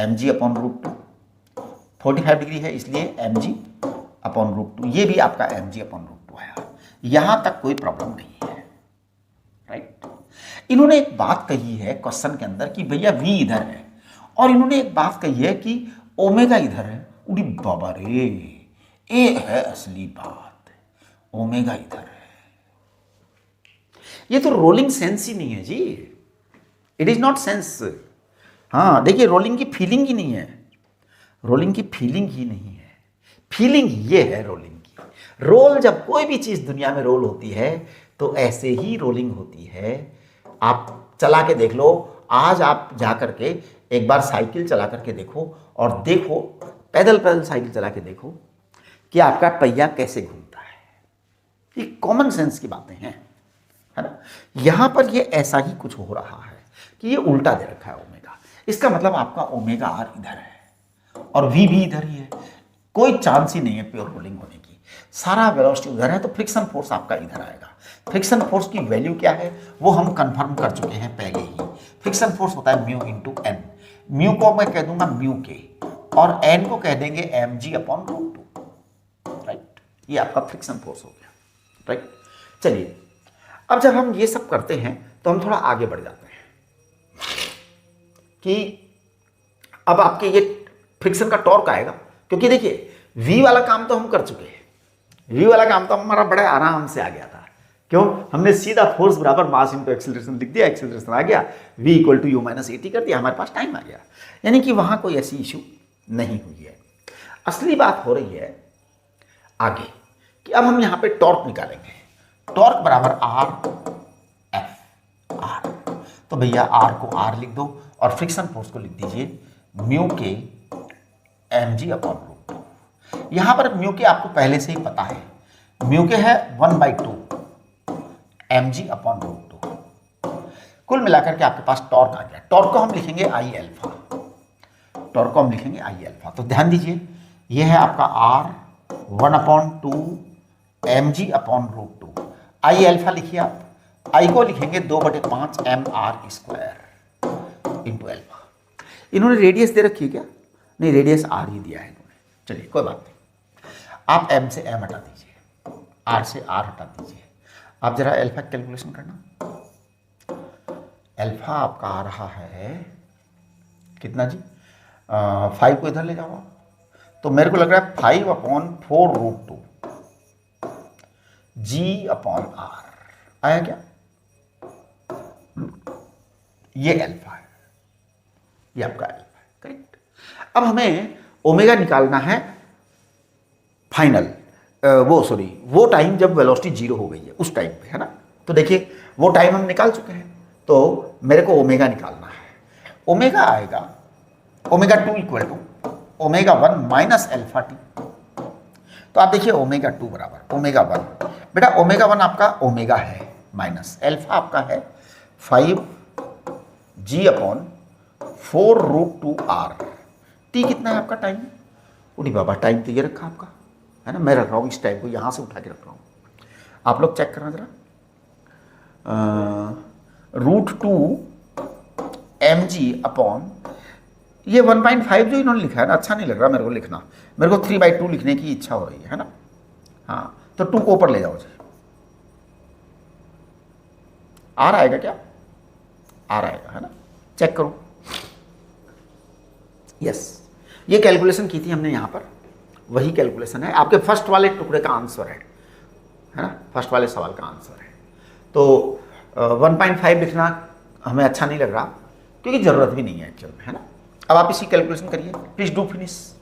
mg अपॉन √2, 45 डिग्री है इसलिए mg अपॉन √2, ये भी आपका mg अपॉन √2 आया। यहां तक कोई प्रॉब्लम नहीं है, राइट। इन्होंने एक बात कही है क्वेश्चन के अंदर कि भैया v इधर है, और इन्होंने एक बात कही है कि ओमेगा इधर है। उड़ी बाबा रे, ये है असली बात, ओमेगा इधर है। ये तो रोलिंग सेंस ही नहीं है जी, इट इज नॉट सेंस। हाँ देखिए, रोलिंग की फीलिंग ही नहीं है, रोलिंग की फीलिंग ही नहीं है, फीलिंग ये है रोलिंग की। रोल, जब कोई भी चीज दुनिया में रोल होती है तो ऐसे ही रोलिंग होती है। आप चला के देख लो, आज आप जा करके एक बार साइकिल चला करके देखो, और देखो पैदल पैदल साइकिल चला के देखो कि आपका पहिया कैसे घूमता है। ये कॉमन सेंस की बातें हैं, है ना। यहां पर ये ऐसा ही कुछ हो रहा है कि ये उल्टा दे रखा है ओमेगा, इसका मतलब आपका ओमेगा आर इधर है और वी भी इधर ही है, कोई चांस ही नहीं है प्योर रोलिंग होने की। सारा वेलोसिटी उधर है तो फ्रिक्शन फोर्स आपका इधर आएगा। फ्रिक्शन फोर्स की वैल्यू क्या है वो हम कंफर्म कर चुके हैं पहले ही। फ्रिक्शन फोर्स होता है म्यू इंटू एन, म्यू को मैं कह दूंगा म्यू के और एन को कह देंगे एम जी अपॉन √2, राइट। ये आपका फ्रिक्शन फोर्स हो गया, राइट। चलिए, अब जब हम ये सब करते हैं तो हम थोड़ा आगे बढ़ जाते हैं कि अब आपके ये फ्रिक्शन का टॉर्क आएगा, क्योंकि देखिए v वाला काम तो हम कर चुके हैं, v वाला काम तो हमारा बड़े आराम से आ गया था। क्यों? हमने सीधा फोर्स बराबर मास इंटू एक्सेलरेशन लिख दिया, एक्सेलरेशन आ गया, v equal to u minus A T कर दिया, हमारे पास टाइम आ गया। यानी कि वहां कोई ऐसी इशू नहीं हुई है। असली बात हो रही है आगे कि अब हम यहां पे टॉर्क निकालेंगे। टॉर्क बराबर आर एफ आर, तो भैया आर को आर लिख दो और फ्रिक्शन फोर्स को लिख दीजिए म्यू के एम जी अपॉन √2। यहां पर म्यू के आपको पहले से ही पता है, म्यू के है 1/2 एम जी अपॉन √2। कुल मिलाकर के आपके पास टॉर्क आ गया। टॉर्क को हम लिखेंगे आई एल्फा, टॉर्क को हम लिखेंगे आई एल्फा। तो ध्यान दीजिए, ये है आपका R 1/2 M G upon √2। I alpha लिखिए आप, आई को लिखेंगे 2/5 M R square into alpha. इन्होंने रेडियस दे रखी है क्या? नहीं, रेडियस आर ही दिया है इन्होंने। चलिए कोई बात नहीं, आप m से m हटा दीजिए, r से r हटा दीजिए। आप जरा अल्फा कैलकुलेशन करना। अल्फा आपका आ रहा है कितना जी, 5 को इधर ले जाओ, तो मेरे को लग रहा है 5/4√2 g/r आया क्या? ये अल्फा है, ये आपका अल्फा है, करेक्ट। अब हमें ओमेगा निकालना है फाइनल, वो टाइम जब वेलोसिटी 0 हो गई है उस टाइम पे, है ना। तो देखिए वो टाइम हम निकाल चुके हैं, तो मेरे को ओमेगा निकालना है। ओमेगा आएगा ω2 = ω1 माइनस अल्फा टी। तो आप देखिए ω2 बराबर ω1, बेटा ω1 आपका ओमेगा है माइनस अल्फा आपका है 5g/4√2r। टी कितना है आपका टाइम? उन्हीं बाबा टाइम तो ये रखा आपका, है ना। मैं रख रहा हूँ इस टाइम को यहाँ से उठा के रख रहा हूँ, आप लोग चेक करना जरा। √2 mg/ ये 1.5 जो इन्होंने लिखा है ना, अच्छा नहीं लग रहा मेरे को लिखना, मेरे को 3/2 लिखने की इच्छा हो रही है ना। हाँ तो 2 को ऊपर ले जाओ जी। आर आएगा क्या? आर आएगा, है ना। चेक करो, यस ये कैलकुलेशन की थी हमने यहाँ पर, वही कैलकुलेशन है, आपके फर्स्ट वाले टुकड़े का आंसर है ना, फर्स्ट वाले सवाल का आंसर है। तो 1.5 लिखना हमें अच्छा नहीं लग रहा, क्योंकि ज़रूरत भी नहीं है एक्चुअल में, है ना। अब आप इसी कैलकुलेशन करिए, प्लीज डू फिनिश।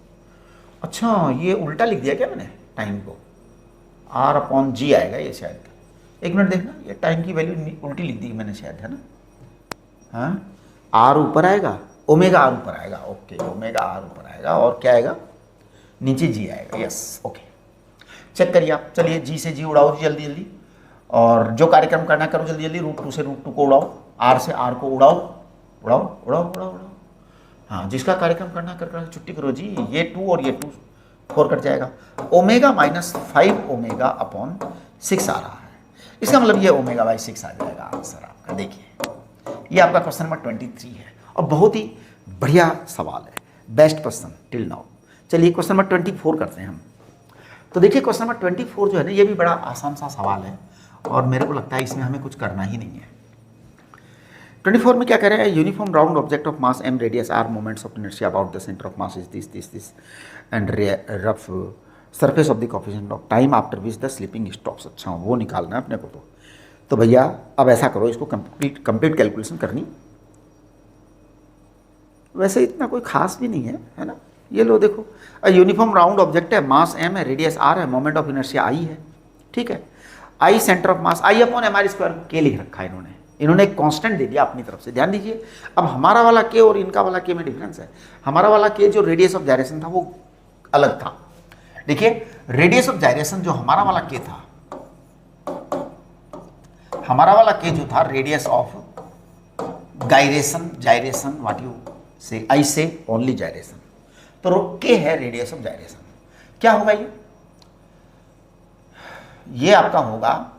अच्छा ये उल्टा लिख दिया क्या मैंने टाइम को, R/G आएगा ये शायद, एक मिनट देखना, ये टाइम की वैल्यू उल्टी लिख दी मैंने शायद, है ना। हाँ R ऊपर आएगा, ओमेगा R ऊपर आएगा, ओके ओमेगा R ऊपर आएगा, और क्या आएगा नीचे G आएगा, यस ओके। चेक करिए आप, चलिए G से G उड़ाओ जल्दी जल्दी, और जो कार्यक्रम करना करो जल्दी जल्दी। √2 से √2 को उड़ाओ, R से R को उड़ाओ उड़ाओ उड़ाओ उड़ाओ उड़ाओ। हाँ जिसका कार्यक्रम करना कर छुट्टी करो जी, ये 2 और ये 2 4 कट जाएगा। ओमेगा -5ω/6 आ रहा है, इसका मतलब ये ω/6 आ जाएगा आंसर आपका। देखिए ये आपका क्वेश्चन नंबर 23 है, और बहुत ही बढ़िया सवाल है, बेस्ट क्वेश्चन टिल नाउ। चलिए क्वेश्चन नंबर 24 करते हैं हम। तो देखिए क्वेश्चन नंबर 24 जो है ना, ये भी बड़ा आसान सा सवाल है, और मेरे को लगता है इसमें हमें कुछ करना ही नहीं है। 24 में क्या कह रहे हैं, uniform round object of mass m radius r moments of inertia about the centre of mass is this and rough surface of the coefficient of time after which the slipping stops. अच्छा वो निकालना है अपने को। तो भैया अब ऐसा करो, इसको कंप्लीट कैलकुलेशन करनी, वैसे इतना कोई खास भी नहीं है ना। ये लो देखो, यूनिफॉर्म राउंड ऑब्जेक्ट है, मास m है, रेडियस r है, मोमेंट ऑफ इनर्शिया i है, ठीक है। i centre of mass I/mr² के लिख रखा है इन्होंने एक कांस्टेंट दे दिया अपनी तरफ से। ध्यान दीजिए, अब हमारा वाला के और इनका वाला के में डिफरेंस है। हमारा वाला के जो रेडियस ऑफ जायरेशन था वो अलग था। देखिए रेडियस ऑफ जायरेशन जो हमारा वाला के था, हमारा वाला के जो था radius of gyration, gyration what you से, आई से ओनली जायरेशन, तो के है रेडियस ऑफ जायरेशन। क्या होगा ये आपका होगा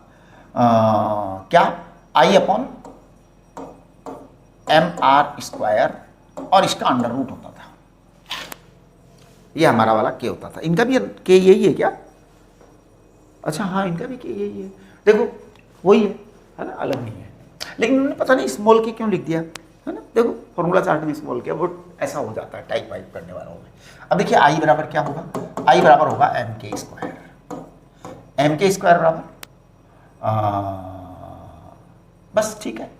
क्या I/mr², और इसका अंडर रूट होता था, ये हमारा वाला के होता था। इनका भी के यही है क्या? अच्छा हाँ इनका भी के यही है, देखो वही है ना, अलग नहीं है। लेकिन उन्होंने पता नहीं स्मॉल के क्यों लिख दिया, है ना। देखो फॉर्मूला चार्ट में स्मॉल के, वो ऐसा हो जाता है टाइप वाइप करने वालों में। अब देखिए I बराबर क्या होगा, I बराबर होगा mk², mk² बराबर बस ठीक है।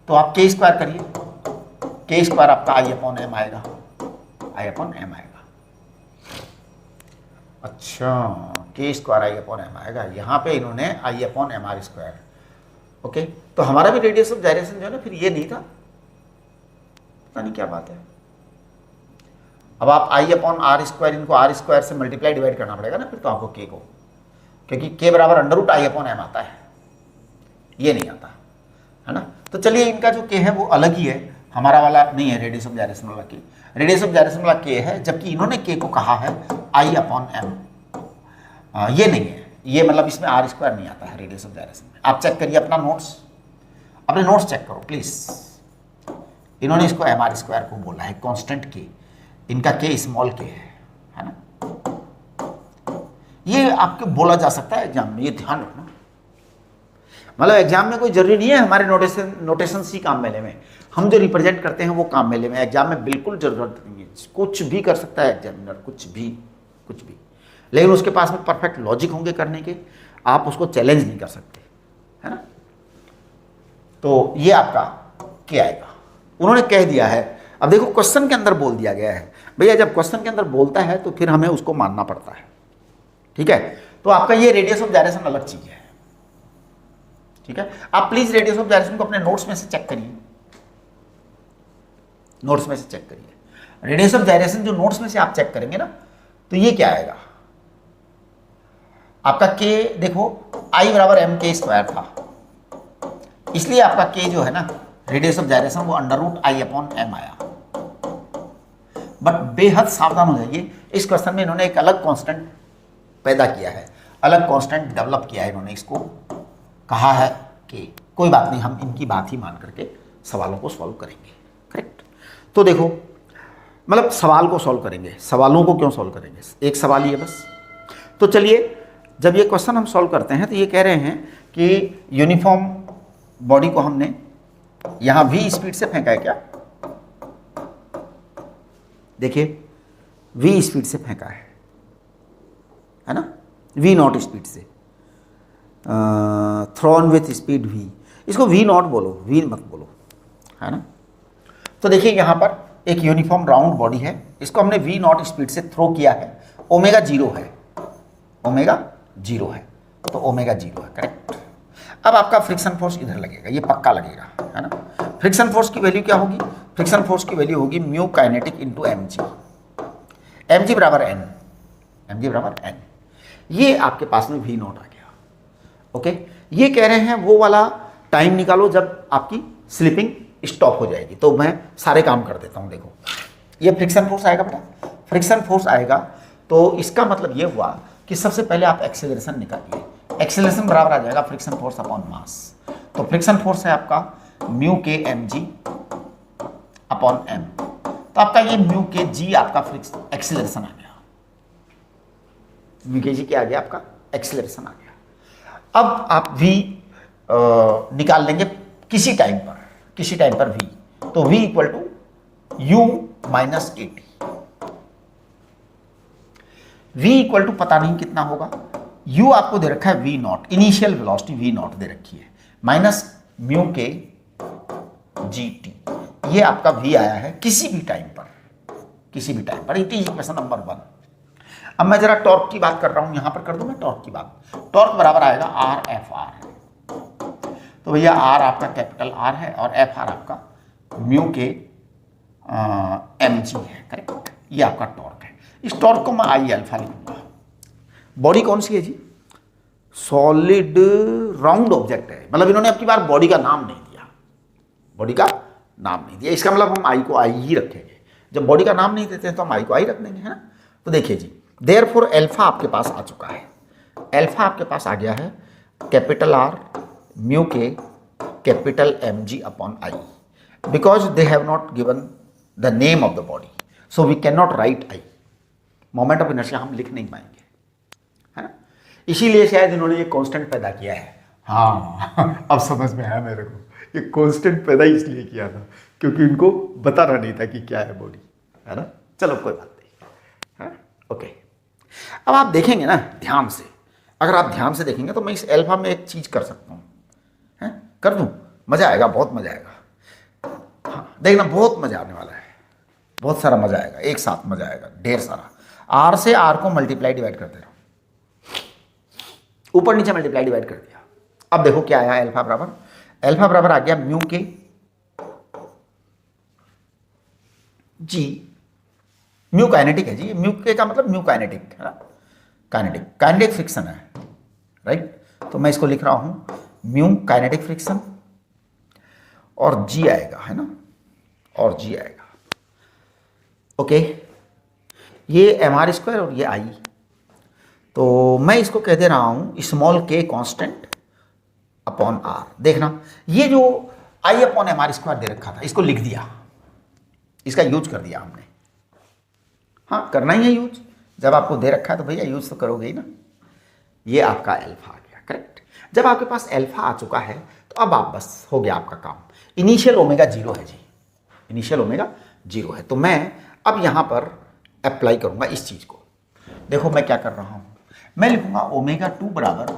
तो आप k² करिए, k² आपका I/m आएगा, I/m आएगा। अच्छा k² I/m आएगा, यहाँ पे इन्होंने I/mr², ओके। तो हमारा भी रेडियस ऑफ जायरेशन जो है ना फिर ये नहीं था, पता नहीं क्या बात है। अब आप I/r² इनको r² से मल्टीप्लाई डिवाइड करना पड़ेगा ना फिर तो आपको k को, क्योंकि k बराबर √I/m आता है, ये नहीं आता, है ना। तो चलिए इनका जो के है वो अलग ही है, हमारा वाला नहीं है रेडियस ऑफ जायरेशन वाला के, रेडियस ऑफ जायरेशन वाला के है, जबकि इन्होंने के को कहा है I/m। ये नहीं है, ये मतलब इसमें r² नहीं आता है रेडियस ऑफ जायरेशन में। आप चेक करिए अपना नोट्स, अपने नोट्स चेक करो प्लीज। इन्होंने इसको mr² को बोला है कांस्टेंट के, इनका के स्मॉल के है ना। ये आपके बोला जा सकता है एग्जाम में, ये ध्यान रखना। मतलब एग्जाम में कोई जरूरी नहीं है हमारे नोटेशन ही काम मेले में, हम जो रिप्रेजेंट करते हैं वो काम मेले में। एग्जाम में बिल्कुल जरूरत नहीं है, कुछ भी कर सकता है एग्जामिनर, कुछ भी, लेकिन उसके पास में परफेक्ट लॉजिक होंगे करने के, आप उसको चैलेंज नहीं कर सकते, है ना। तो ये आपका क्या आएगा, उन्होंने कह दिया है। अब देखो क्वेश्चन के अंदर बोल दिया गया है भैया, जब क्वेश्चन के अंदर बोलता है तो फिर हमें उसको मानना पड़ता है, ठीक है। तो आपका ये रेडियस ऑफ जायरेशन अलग चीज है, ठीक है। आप प्लीज रेडियस ऑफ जायरेशन को अपने नोट्स में से चेक करिए, नोट्स में से चेक करिए। रेडियस ऑफ जायरेशन जो नोट्स में से आप चेक करेंगे ना, तो ये क्या आएगा आपका के, देखो I बराबर एम के स्क्वायर था, इसलिए आपका के जो है ना रेडियस ऑफ जायरेशन वो √I/m आया। बट बेहद सावधान हो जाइए, इस क्वेश्चन में इन्होंने एक अलग कांस्टेंट पैदा किया है, अलग कांस्टेंट डेवलप किया है इन्होंने, इसको कहा है कि कोई बात नहीं, हम इनकी बात ही मान करके सवालों को सॉल्व करेंगे, करेक्ट। तो देखो मतलब सवाल को सॉल्व करेंगे, सवालों को क्यों सॉल्व करेंगे, एक सवाल ही है बस। तो चलिए, जब ये क्वेश्चन हम सॉल्व करते हैं तो ये कह रहे हैं कि यूनिफॉर्म बॉडी को हमने यहां v स्पीड से फेंका है क्या, देखिए v स्पीड से फेंका है ना, v0 स्पीड से, थ्रोन विथ स्पीड v, इसको v0 बोलो, v मत बोलो, है ना। तो देखिए यहां पर एक यूनिफॉर्म राउंड बॉडी है, इसको हमने v0 स्पीड से थ्रो किया है, ओमेगा 0 है, ओमेगा 0 है, तो ओमेगा 0 है, करेक्ट। अब आपका फ्रिक्शन फोर्स इधर लगेगा, ये पक्का लगेगा, है ना। फ्रिक्शन फोर्स की वैल्यू क्या होगी, फ्रिक्शन फोर्स की वैल्यू होगी म्यू काइनेटिक इंटू mg बराबर n, ये आपके पास में v0 आ गया, ओके। ये कह रहे हैं वो वाला टाइम निकालो जब आपकी स्लिपिंग स्टॉप हो जाएगी, तो मैं सारे काम कर देता हूं। देखो ये फ्रिक्शन फोर्स आएगा बेटा, फ्रिक्शन फोर्स आएगा, तो इसका मतलब ये हुआ कि सबसे पहले आप एक्सेलरेशन निकालिए, एक्सेलरेशन बराबर आ जाएगा फ्रिक्शन फोर्स अपॉन मास। तो फ्रिक्शन फोर्स है आपका म्यू के mg अपॉन m, तो आपका ये म्यू के g आपका एक्सेलरेशन आ गया, म्यू के g क्या आ गया आपका एक्सेलरेशन आ गया। अब आप v निकाल लेंगे किसी टाइम पर v, तो v equal to u minus K T, v equal to पता नहीं कितना होगा, u आपको दे रखा है v0, इनिशियल वेलोसिटी v0 दे रखी है, माइनस म्यू के gt, ये आपका v आया है किसी भी टाइम पर, इट इज इक्वेशन नंबर 1। अब मैं जरा टॉर्क की बात कर रहा हूं, यहां पर कर दूं मैं टॉर्क की बात, टॉर्क बराबर आएगा RFR, तो भैया R आपका कैपिटल R है और FR आपका म्यू के mg है, करेक्ट। ये आपका टॉर्क है, इस टॉर्क को मैं I अल्फा लिखूंगा। बॉडी कौन सी है जी, सॉलिड राउंड ऑब्जेक्ट है, मतलब इन्होंने आपकी बार बॉडी का नाम नहीं दिया, इसका मतलब हम I को I ही रखेंगे, जब बॉडी का नाम नहीं देते हैं तो हम I को I रख देंगे, है ना। तो देखिए जी, देयरफॉर अल्फा आपके पास आ चुका है, अल्फा आपके पास आ गया है कैपिटल R म्यू के capital mg upon I, because they have not given the name of the body, so we can not write I, moment of inertia हम लिख नहीं पाएंगे, है ना। इसीलिए शायद इन्होंने ये कांस्टेंट पैदा किया है। हाँ अब समझ में आया मेरे को, ये कांस्टेंट पैदा इसलिए किया था क्योंकि इनको बताना नहीं था कि क्या है बॉडी, है ना। चलो कोई बात नहीं, है ओके। अब आप देखेंगे ना ध्यान से, अगर आप ध्यान से देखेंगे तो मैं इस अल्फा में एक चीज कर सकता हूँ, है कर दूँ, मजा आएगा, बहुत मजा आएगा। हाँ देखना बहुत मजा आने वाला है, बहुत सारा मजा आएगा, एक साथ मजा आएगा, ढेर सारा। R से R को मल्टीप्लाई डिवाइड करते रहो, ऊपर नीचे मल्टीप्लाई डिवाइड कर दिया। अब देखो क्या आया, अल्फा बराबर आ गया म्यू के जी, म्यू काइनेटिक है जी, म्यू के का मतलब म्यू काइनेटिक है ना, काइनेटिक फ्रिक्शन है, राइट। तो मैं इसको लिख रहा हूं म्यू काइनेटिक फ्रिक्शन और जी आएगा, है ना, और जी आएगा, ओके। ये mr स्क्वायर और ये I, तो मैं इसको कह दे रहा हूं small k constant upon R। देखना ये जो I अपॉन mr स्क्वायर दे रखा था, इसको लिख दिया, इसका यूज कर दिया हमने। हाँ करना ही है यूज, जब आपको दे रखा है तो भैया यूज तो करोगे ही ना, ये आपका अल्फा आ गया, करेक्ट। जब आपके पास अल्फा आ चुका है तो अब आप बस हो गया आपका काम। इनिशियल ओमेगा 0 है जी, इनिशियल ओमेगा 0 है। तो मैं अब यहाँ पर अप्लाई करूँगा इस चीज़ को। देखो मैं क्या कर रहा हूँ, मैं लिखूँगा ओमेगा 2 बराबर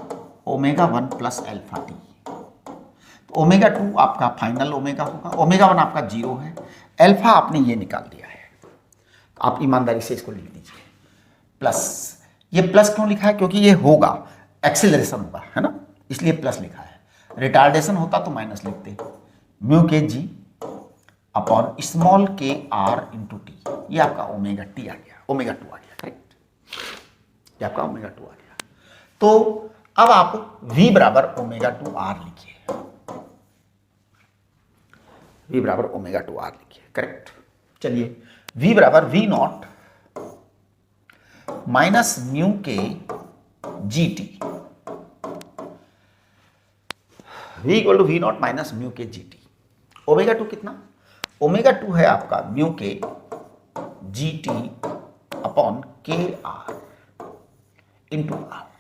ओमेगा 1 प्लस अल्फा टी। तो ओमेगा 2 आपका फाइनल ओमेगा होगा, ओमेगा 1 आपका 0 है, अल्फा आपने ये निकाल दिया है। तो आप ईमानदारी से इसको लिख दीजिए प्लस। ये प्लस क्यों लिखा है, क्योंकि ये होगा एक्सीलरेशन होगा, है ना, इसलिए प्लस लिखा है। रिटार्डेशन होता तो माइनस लिखते, म्यू के जी अपॉन स्मॉल के आर इंटू टी। ये आपका ओमेगा टी आ गया, ओमेगा 2 आ गया, करेक्ट। ये आपका ओमेगा 2 आ गया। तो अब आप v बराबर ओमेगा 2 आर लिखिए, v बराबर ओमेगा 2 आर लिखिए, करेक्ट। चलिए v बराबर v नॉट माइनस म्यू के g t, v equal to we naught minus mu के जी टी। ओमेगा 2 कितना, ओमेगा 2 है आपका म्यू के g t upon k r into r.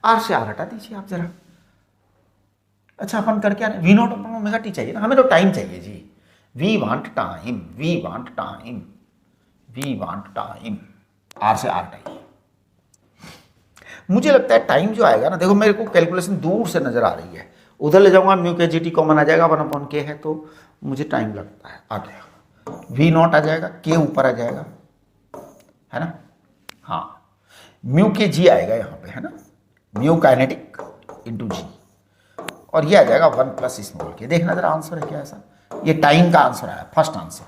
R से आर हटा दीजिए आप जरा। अच्छा अपन कर क्या, v not upon omega t चाहिए ना, हमें तो टाइम चाहिए जी। We want time, we want time, we want time. R से आर हटाइए। मुझे लगता है टाइम जो आएगा ना, देखो मेरे को कैलकुलेशन दूर से नजर आ रही है, उधर ले जाऊंगा म्यू के जी टी कॉमन आ जाएगा, 1/k है, तो मुझे टाइम लगता है आ गया। वी नॉट आ जाएगा, के ऊपर आ जाएगा, है ना, हाँ, म्यू के जी आएगा यहाँ पे, है ना, म्यू काइनेटिक इंटू जी, और ये आ जाएगा 1 प्लस स्मॉल के। देखना जरा आंसर है क्या ऐसा, ये टाइम का आंसर आया, फर्स्ट आंसर,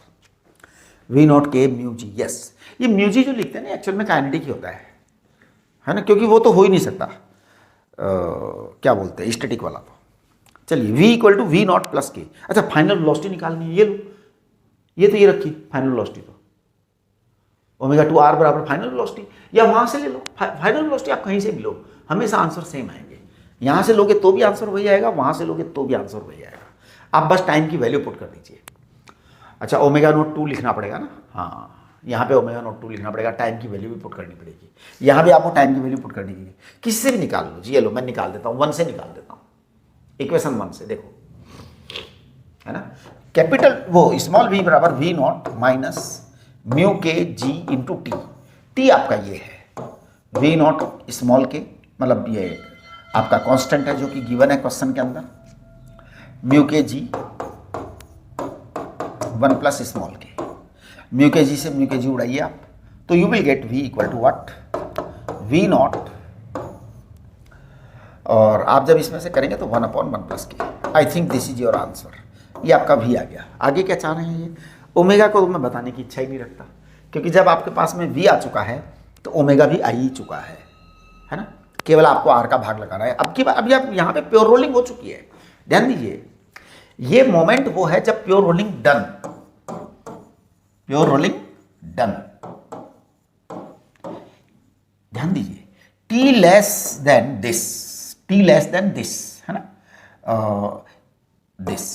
वी नॉट के म्यू जी। यस, ये म्यू जी जो लिखते हैं ना एक्चुअल में काइनेटिक ही होता है ना, क्योंकि वो तो हो ही नहीं सकता क्या बोलते हैं स्टैटिक वाला। तो चलिए v equal to we naught plus K. अच्छा फाइनल वेलोसिटी निकालनी है, ये लो, ये तो ये रखी फाइनल वेलोसिटी, तो ओमेगा 2 आर बराबर फाइनल वेलोसिटी, या वहां से ले लो फाइनल वेलोसिटी, आप कहीं से भी लो, हमेशा आंसर सेम आएंगे। यहां से लोगे तो भी आंसर वही आएगा, वहां से लोगे तो भी आंसर वही आएगा। आप बस टाइम की वैल्यू पुट कर दीजिए। अच्छा ओमेगा नॉट 2 लिखना पड़ेगा ना, हाँ यहाँ पे ओमेगा नॉट 2 लिखना पड़ेगा, टाइम की वैल्यू भी पुट करनी पड़ेगी, यहाँ भी आपको टाइम की वैल्यू पुट करनी है। किसी से भी निकाल लो जी, ये लो मैं निकाल देता हूँ, 1 से निकाल देता हूँ, इक्वेशन 1 से देखो, है ना, कैपिटल वो स्मॉल v बराबर वी नॉट माइनस म्यू के जी इंटू टी। टी आपका ये है, वी नॉट स्मॉल के, मतलब ये आपका कांस्टेंट है जो कि गिवन है क्वेश्चन के अंदर, म्यू के G 1 plus small K, mu के जी से म्यू के जी उड़ाइए आप, तो you will get v equal to what, V naught, और आप जब इसमें से करेंगे तो 1/1 प्लस के। I think this is your answer. ये आपका v आ गया। आगे क्या चाह रहे हैं ये, ओमेगा को तो मैं बताने की इच्छा ही नहीं रखता, क्योंकि जब आपके पास में v आ चुका है तो ओमेगा भी आ ही चुका है ना, केवल आपको r का भाग लगाना है। अब की बात, अभी आप यहाँ पे प्योर रोलिंग हो चुकी है, ध्यान दीजिए, ये मोमेंट वो है जब pure rolling done, pure rolling done, ध्यान दीजिए, T less than this, T less than this, है ना, दिस,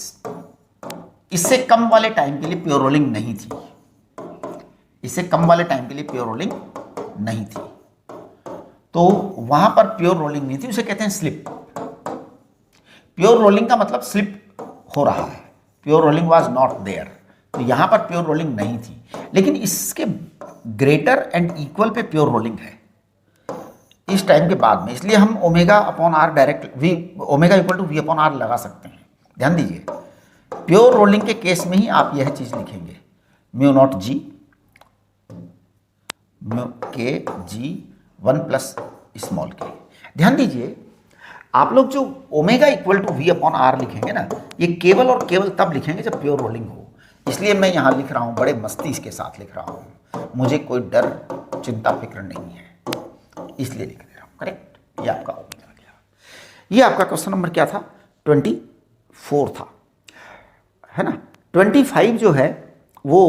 इससे कम वाले टाइम के लिए प्योर रोलिंग नहीं थी, इससे कम वाले टाइम के लिए प्योर रोलिंग नहीं थी, तो वहां पर प्योर रोलिंग नहीं थी, उसे कहते हैं स्लिप। प्योर रोलिंग का मतलब स्लिप हो रहा है, pure rolling was not there, तो यहां पर प्योर रोलिंग नहीं थी, लेकिन इसके ग्रेटर एंड इक्वल पे प्योर रोलिंग है इस टाइम के बाद में, इसलिए हम omega upon R direct V, omega equal to V upon R लगा सकते हैं। ध्यान दीजिए, प्योर रोलिंग के केस में ही आप यह चीज लिखेंगे, म्यू नॉट जी, म्यू के जी 1 प्लस स्मॉल के। ध्यान दीजिए, आप लोग जो omega equal to V upon R लिखेंगे ना, ये केवल और केवल तब लिखेंगे जब प्योर रोलिंग हो, इसलिए मैं यहां लिख रहा हूं, बड़े मस्ती के साथ लिख रहा हूं, मुझे कोई डर चिंता फिक्र नहीं है, इसलिए लिख रहा हूं, करेक्ट। ये आपका ओमेगा गया। ये आपका क्वेश्चन नंबर क्या था, 24 था, है ना। 25 जो है वो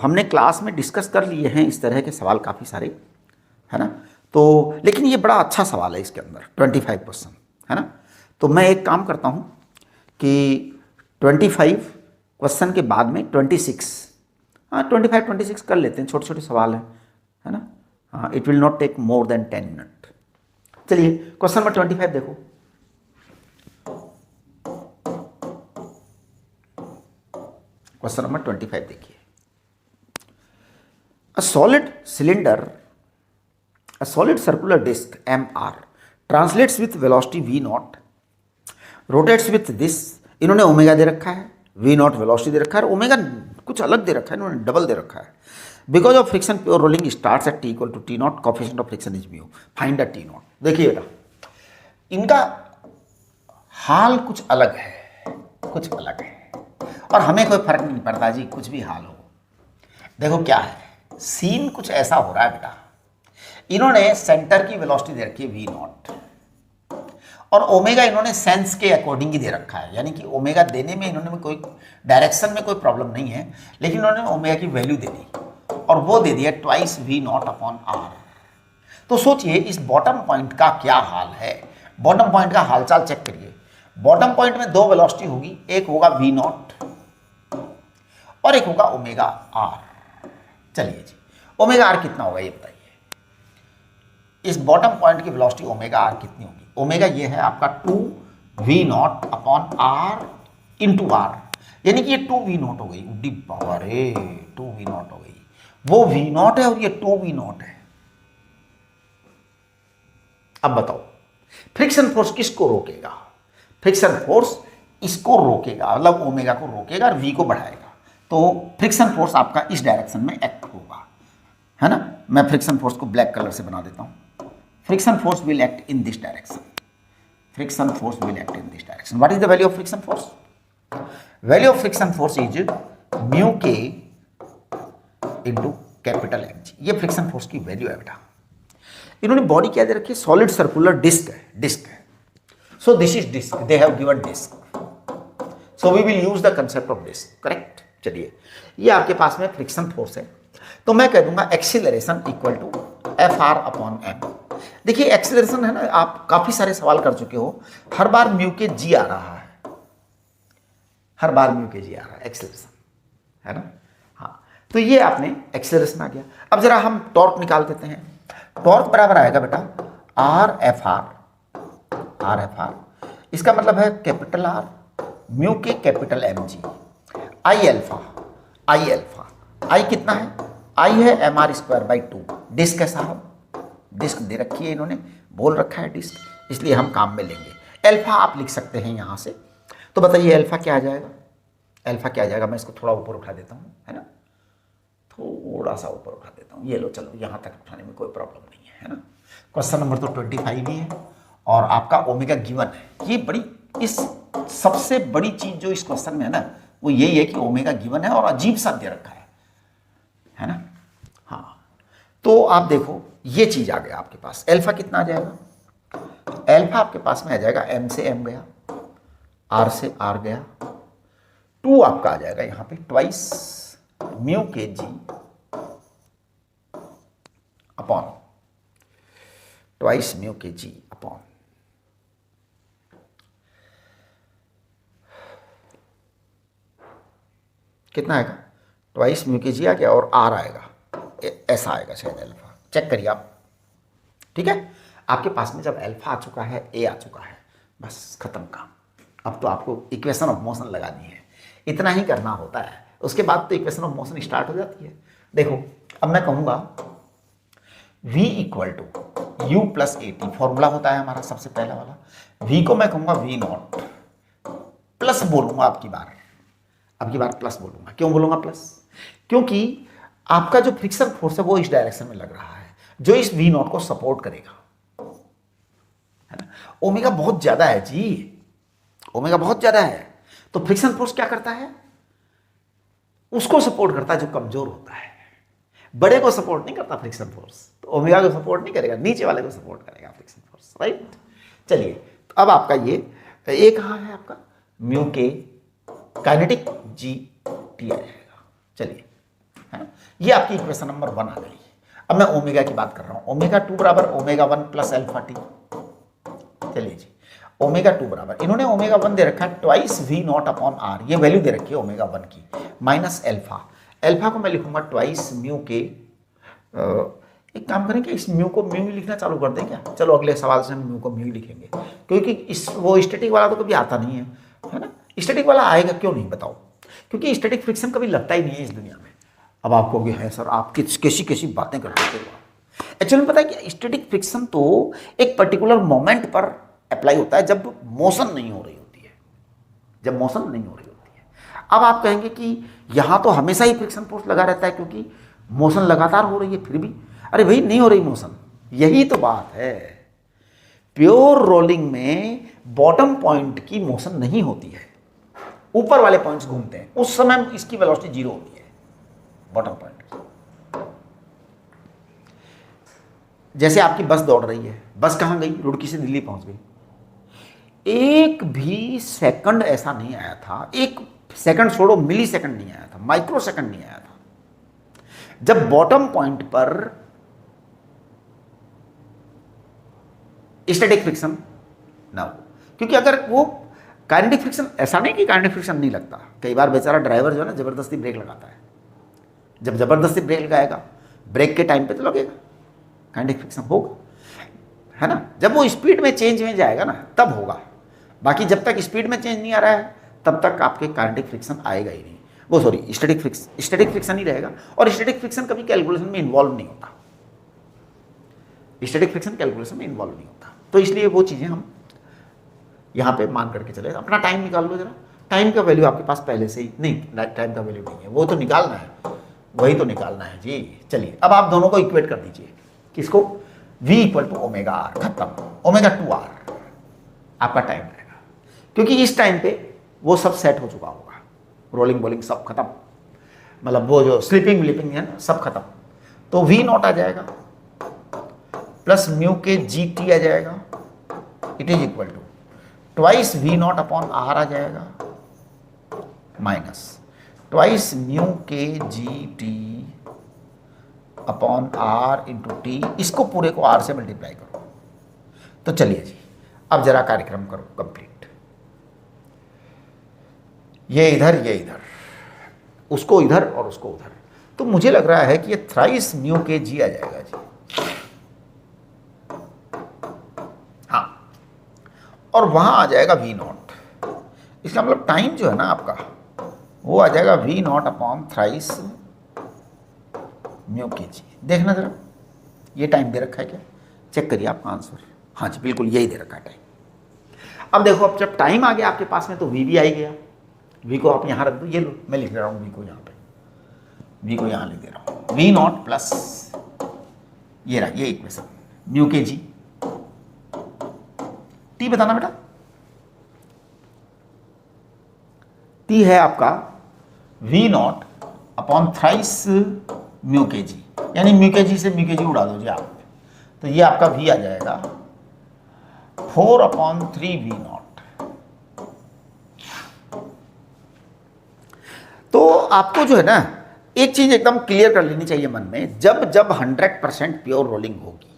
हमने क्लास में डिस्कस कर लिए हैं, इस तरह के सवाल काफ़ी सारे, है ना, तो लेकिन ये बड़ा अच्छा सवाल है इसके अंदर 25 क्वेश्चन, है ना। तो मैं एक काम करता हूँ कि 25 क्वेश्चन के बाद में 26, हाँ 25-26 कर लेते हैं, छोटे छोटे सवाल हैं, है ना, हाँ हाँ, it will not take more than 10 minute. चलिए क्वेश्चन नंबर 25 देखो। क्वेश्चन नंबर 25 देखिए। A solid cylinder, a solid circular disc MR translates with velocity V naught, rotates with this, इन्होंने ओमेगा दे रखा है, V naught वेलोसिटी दे रखा है, omega कुछ अलग दे रखा है, इन्होंने डबल दे रखा है। Because of friction pure rolling starts at T equal to T naught, coefficient of friction is mu, find the T naught. देखिए बेटा, इनका हाल कुछ अलग है, कुछ अलग है, और हमें कोई फर्क नहीं पड़ता जी, कुछ भी हाल हो। देखो क्या है, सीन कुछ ऐसा हो रहा है बेटा, इन्होंने सेंटर की वेलोसिटी दे रखी है V नॉट, और ओमेगा इन्होंने सेंस के अकॉर्डिंग ही दे रखा है, यानी कि ओमेगा देने में इन्होंने कोई डायरेक्शन में कोई प्रॉब्लम नहीं है, लेकिन इन्होंने ओमेगा की वैल्यू दे दी, और वो दे दिया twice V not upon R। तो सोचिए इस बॉटम पॉइंट का क्या हाल है, बॉटम पॉइंट का हालचाल चेक करिए। बॉटम पॉइंट में दो वेलोसिटी होगी, एक होगा V नॉट और एक होगा ओमेगा R। चलिए जी, ओमेगा R कितना होगा ये बताइए। इस बॉटम पॉइंट की वेलोसिटी ओमेगा R कितनी होगी? ओमेगा ये है आपका 2V naught upon R into R, यानी कि ये 2V नॉट हो गई। उड्डी बाबा रे, 2V नॉट हो गई। वो V नॉट है और ये 2V नॉट है। अब बताओ फ्रिक्शन फोर्स किसको रोकेगा? फ्रिक्शन फोर्स इसको रोकेगा, मतलब ओमेगा को रोकेगा और V को बढ़ाएगा। तो फ्रिक्शन फोर्स आपका इस डायरेक्शन में एक्ट होगा, है ना। मैं फ्रिक्शन फोर्स को ब्लैक कलर से बना देता हूं। Friction force will act in this direction. Friction force will act in this direction. What is the value of friction force? Value of friction force is mu k into capital Mg. ये friction force की value है बेटा। इन्होंने body क्या दे रखी है? Solid circular disc है, डिस्क है। So this is disc, they have given disc, so we will use the concept of disc, correct. चलिए, ये आपके पास में फ्रिक्शन फोर्स है, तो मैं कह दूंगा acceleration equal to F R upon M. देखिए एक्सीलरेशन है ना, आप काफी सारे सवाल कर चुके हो, हर बार म्यू के जी आ रहा है, हर बार म्यू के जी आ रहा है, एक्सीलरेशन है ना। हाँ, तो ये आपने एक्सीलरेशन आ गया। अब जरा हम टॉर्क निकाल देते हैं। टॉर्क बराबर आएगा बेटा आर एफ आर, इसका मतलब है कैपिटल आर म्यू के capital M g, I alpha, I कितना है? आई है M R square by 2। Disc है साहब, डिस्क दे रखी है, इन्होंने बोल रखा है डिस्क, इसलिए हम काम में लेंगे। एल्फा आप लिख सकते हैं यहाँ से। तो बताइए एल्फा क्या आ जाएगा? एल्फा क्या आ जाएगा? मैं इसको थोड़ा ऊपर उठा देता हूँ, है ना, थोड़ा सा ऊपर उठा देता हूँ। ये लो, चलो यहाँ तक उठाने में कोई प्रॉब्लम नहीं है ना। क्वेश्चन नंबर तो 25 ही है, और आपका ओमेगा गिवन है। ये बड़ी, इस सबसे बड़ी चीज जो इस क्वेश्चन में है ना, वो यही है कि ओमेगा गिवन है और अजीब सा दे रखा है ना। हाँ, तो आप देखो ये चीज आ गया आपके पास। एल्फा कितना आ जाएगा? एल्फा आपके पास में आ जाएगा, एम से एम गया, आर से आर गया, 2 आपका आ जाएगा यहां पे ट्वाइस म्यू के जी अपॉन ट्वाइस म्यू के जी अपॉन कितना आएगा? ट्वाइस म्यू के जी आ गया और आर आएगा, ऐसा आएगा शायद एल्फा। चेक करिए आप, ठीक है। आपके पास में जब एल्फा आ चुका है, ए आ चुका है, बस खत्म काम। अब तो आपको इक्वेशन ऑफ मोशन लगानी है, इतना ही करना होता है। उसके बाद तो इक्वेशन ऑफ मोशन स्टार्ट हो जाती है। देखो अब मैं कहूंगा v equal to U plus A T, formula होता है हमारा सबसे पहला वाला। v को मैं कहूंगा v नॉट, प्लस बोलूंगा आपकी बार प्लस बोलूंगा। क्यों बोलूंगा प्लस? क्योंकि आपका जो फ्रिक्शन फोर्स है वो इस डायरेक्शन में लग रहा है, जो इस वी नॉट को सपोर्ट करेगा, है ना। ओमेगा बहुत ज्यादा है जी, ओमेगा बहुत ज्यादा है, तो फ्रिक्शन फोर्स क्या करता है? उसको सपोर्ट करता है जो कमजोर होता है, बड़े को सपोर्ट नहीं करता फ्रिक्शन फोर्स। तो ओमेगा को सपोर्ट नहीं करेगा, नीचे वाले को सपोर्ट करेगा फ्रिक्शन फोर्स, राइट। चलिए, तो अब आपका ये कहाँ है? आपका म्यू के काइनेटिक जी टी आ जाएगा। चलिए, है ना, ये आपकी इक्वेशन नंबर 1 आ गई। अब मैं ओमेगा की बात कर रहा हूं। ओमेगा 2 बराबर ओमेगा 1 प्लस अल्फा टी। चलिए जी, ओमेगा 2 बराबर, इन्होंने ओमेगा 1 दे रखा है twice we not upon R, ये वैल्यू दे रखी है ओमेगा 1 की, माइनस एल्फा। एल्फा को मैं लिखूंगा ट्वाइस म्यू के एक काम करें कि इस म्यू को म्यू ही लिखना चालू कर दें क्या? चलो अगले सवाल से हम म्यू को म्यू ही लिखेंगे, क्योंकि इस वो स्टैटिक वाला तो कभी आता नहीं है ना? स्टैटिक वाला आएगा क्यों नहीं बताओ? क्योंकि स्टैटिक फ्रिक्शन कभी लगता ही नहीं है इस दुनिया में। अब आप कहोगे है सर आप कैसी कैसी बातें करते हो। एक्चुअली पता है कि स्टैटिक फ्रिक्शन तो एक पर्टिकुलर मोमेंट पर अप्लाई होता है जब मोशन नहीं हो रही होती है, जब मोशन नहीं हो रही होती है। अब आप कहेंगे कि यहाँ तो हमेशा ही फ्रिक्शन फोर्स लगा रहता है क्योंकि मोशन लगातार हो रही है, फिर भी अरे भाई नहीं हो रही मोशन, यही तो बात है। प्योर रोलिंग में बॉटम पॉइंट की मोशन नहीं होती है, ऊपर वाले पॉइंट्स घूमते हैं, उस समय इसकी वेलोसिटी जीरो होती है बॉटम पॉइंट की। जैसे आपकी बस दौड़ रही है, बस कहाँ गई? रुड़की से दिल्ली पहुंच गई। एक भी सेकंड ऐसा नहीं आया था, एक सेकंड छोड़ो मिली सेकंड नहीं आया था, माइक्रो सेकंड नहीं आया था, जब बॉटम पॉइंट पर स्टैटिक फ्रिक्शन ना हो। क्योंकि अगर वो काइनेटिक फ्रिक्शन, ऐसा नहीं कि काइनेटिक फ्रिक्शन नहीं लगता, कई बार बेचारा ड्राइवर जो है ना जबरदस्ती ब्रेक लगाता है, जब जबरदस्ती ब्रेक लगाएगा ब्रेक के टाइम पे तो लगेगा, काइनेटिक फ्रिक्शन होगा, है ना? जब वो स्पीड में चेंज में जाएगा ना तब होगा, बाकी जब तक स्पीड में चेंज नहीं आ रहा है तब तक आपके काइनेटिक फ्रिक्शन आएगा ही नहीं। वो सॉरी स्टैटिक फ्रिक्शन ही रहेगा। और स्टैटिक फ्रिक्शन कभी कैलकुलेशन में इन्वॉल्व नहीं होता, स्टैटिक फ्रिक्शन कैलकुलेशन में इन्वॉल्व नहीं होता। तो इसलिए वो चीज़ें हम यहाँ पे मान करके चले। अपना टाइम निकाल लो जरा, टाइम का वैल्यू आपके पास पहले से ही नहीं, टाइम का वैल्यू नहीं है, वो तो निकालना है, वही तो निकालना है जी। चलिए अब आप दोनों को इक्वेट कर दीजिए, किसको? v equal to omega R, खत्म, ओमेगा 2r आपका टाइम रहेगा, क्योंकि इस टाइम पे वो सब सेट हो चुका होगा, रोलिंग बोलिंग सब खत्म, मतलब वो जो स्लीपिंग विलिपिंग है ना सब खत्म। तो v नॉट आ जाएगा प्लस म्यू के जी टी आ जाएगा, it is equal to twice we not upon r आ जाएगा माइनस ट्वाइस म्यू के g t upon r into t, इसको पूरे को आर से मल्टीप्लाई करो। तो चलिए जी अब जरा कार्यक्रम करो कंप्लीट, ये इधर, उसको इधर और उसको उधर। तो मुझे लग रहा है कि ये थ्राइस म्यू के जी आ जाएगा जी, हाँ, और वहां आ जाएगा वी नॉट। इसका मतलब टाइम जो है ना आपका वो आ जाएगा V not upon thrice mu के जी। देखना जरा ये टाइम दे रखा है क्या, चेक करिए आपका आंसर। हाँ जी बिल्कुल यही दे रखा है टाइम। अब देखो अब जब टाइम आ गया आपके पास में तो वी भी आ गया, वी को आप यहाँ रख दो, ये लो मैं लिख रहा हूँ वी को यहाँ पे, वी को यहाँ लिख दे रहा हूँ, वी नॉट प्लस ये रहा ये इक्वेशन म्यू के जी, टी बताना बेटा, टी है आपका V not upon thrice mu के जी, यानी म्यू के जी से म्यू के जी उड़ा दो जी आप, तो ये आपका वी आ जाएगा 4/3 वी नॉट। तो आपको जो है ना एक चीज एकदम क्लियर कर लेनी चाहिए मन में, जब जब 100% प्योर रोलिंग होगी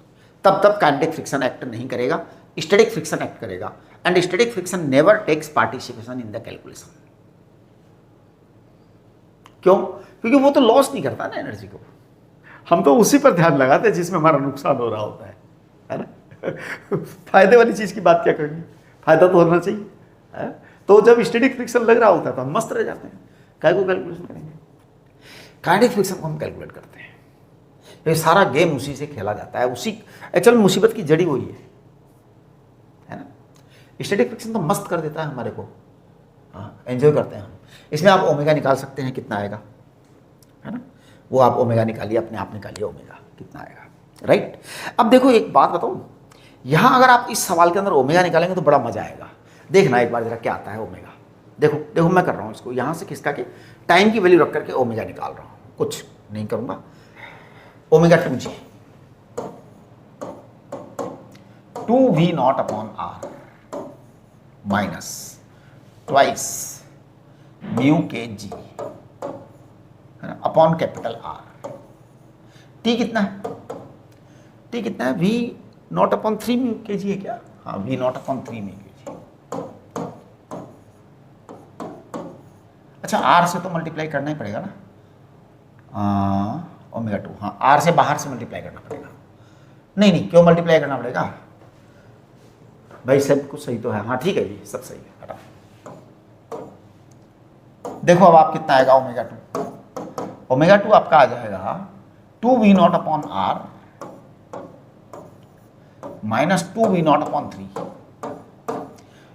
तब तब काइनेटिक फ्रिक्शन एक्ट नहीं करेगा, स्टैटिक फ्रिक्शन एक्ट करेगा, and static friction never takes participation in the calculation. क्यों? क्योंकि वो तो लॉस नहीं करता ना एनर्जी को, हम तो उसी पर ध्यान लगाते हैं जिसमें हमारा नुकसान हो रहा होता है ना। फायदे वाली चीज की बात क्या करनी, फायदा तो होना चाहिए है? तो जब स्टैटिक फ्रिक्शन लग रहा होता है तो हम मस्त रह जाते हैं, काय को कैलकुलेशन करेंगे? काइनेटिक फ्रिक्शन को हम कैलकुलेट करते हैं, ये सारा गेम उसी से खेला जाता है, उसी एक्चुअल मुसीबत की जड़ी वही है ना। स्टैटिक फ्रिक्शन तो मस्त कर देता है हमारे को, हाँ एंजॉय करते हैं हम। इसमें आप ओमेगा निकाल सकते हैं कितना आएगा, है ना, वो आप ओमेगा निकालिए, अपने आप निकालिए ओमेगा कितना आएगा, राइट। अब देखो एक बात बताऊं, यहां अगर आप इस सवाल के अंदर ओमेगा निकालेंगे तो बड़ा मजा आएगा। देखना एक बार जरा क्या आता है ओमेगा, देखो देखो मैं कर रहा हूं इसको यहां से किसका के टाइम की वैल्यू रख करके ओमेगा निकाल रहा हूं, कुछ नहीं करूंगा। Omega 2g 2v naught upon R minus twice mu के G upon capital R. T कितना है? टी कितना है? वी नॉट अपॉन 3 म्यू के जी है क्या? हाँ वी नॉट अपॉन 3 म्यू के जी। अच्छा आर से तो मल्टीप्लाई करना ही पड़ेगा ना, ओमेगा 2, हाँ आर से बाहर से मल्टीप्लाई करना पड़ेगा। नहीं नहीं, क्यों मल्टीप्लाई करना पड़ेगा भाई, सब कुछ सही तो है, हाँ ठीक है जी, सब सही है, हटाओ। देखो अब आप कितना आएगा ओमेगा 2, ओमेगा 2 आपका आ जाएगा 2v0 upon R minus 2v0 upon 3,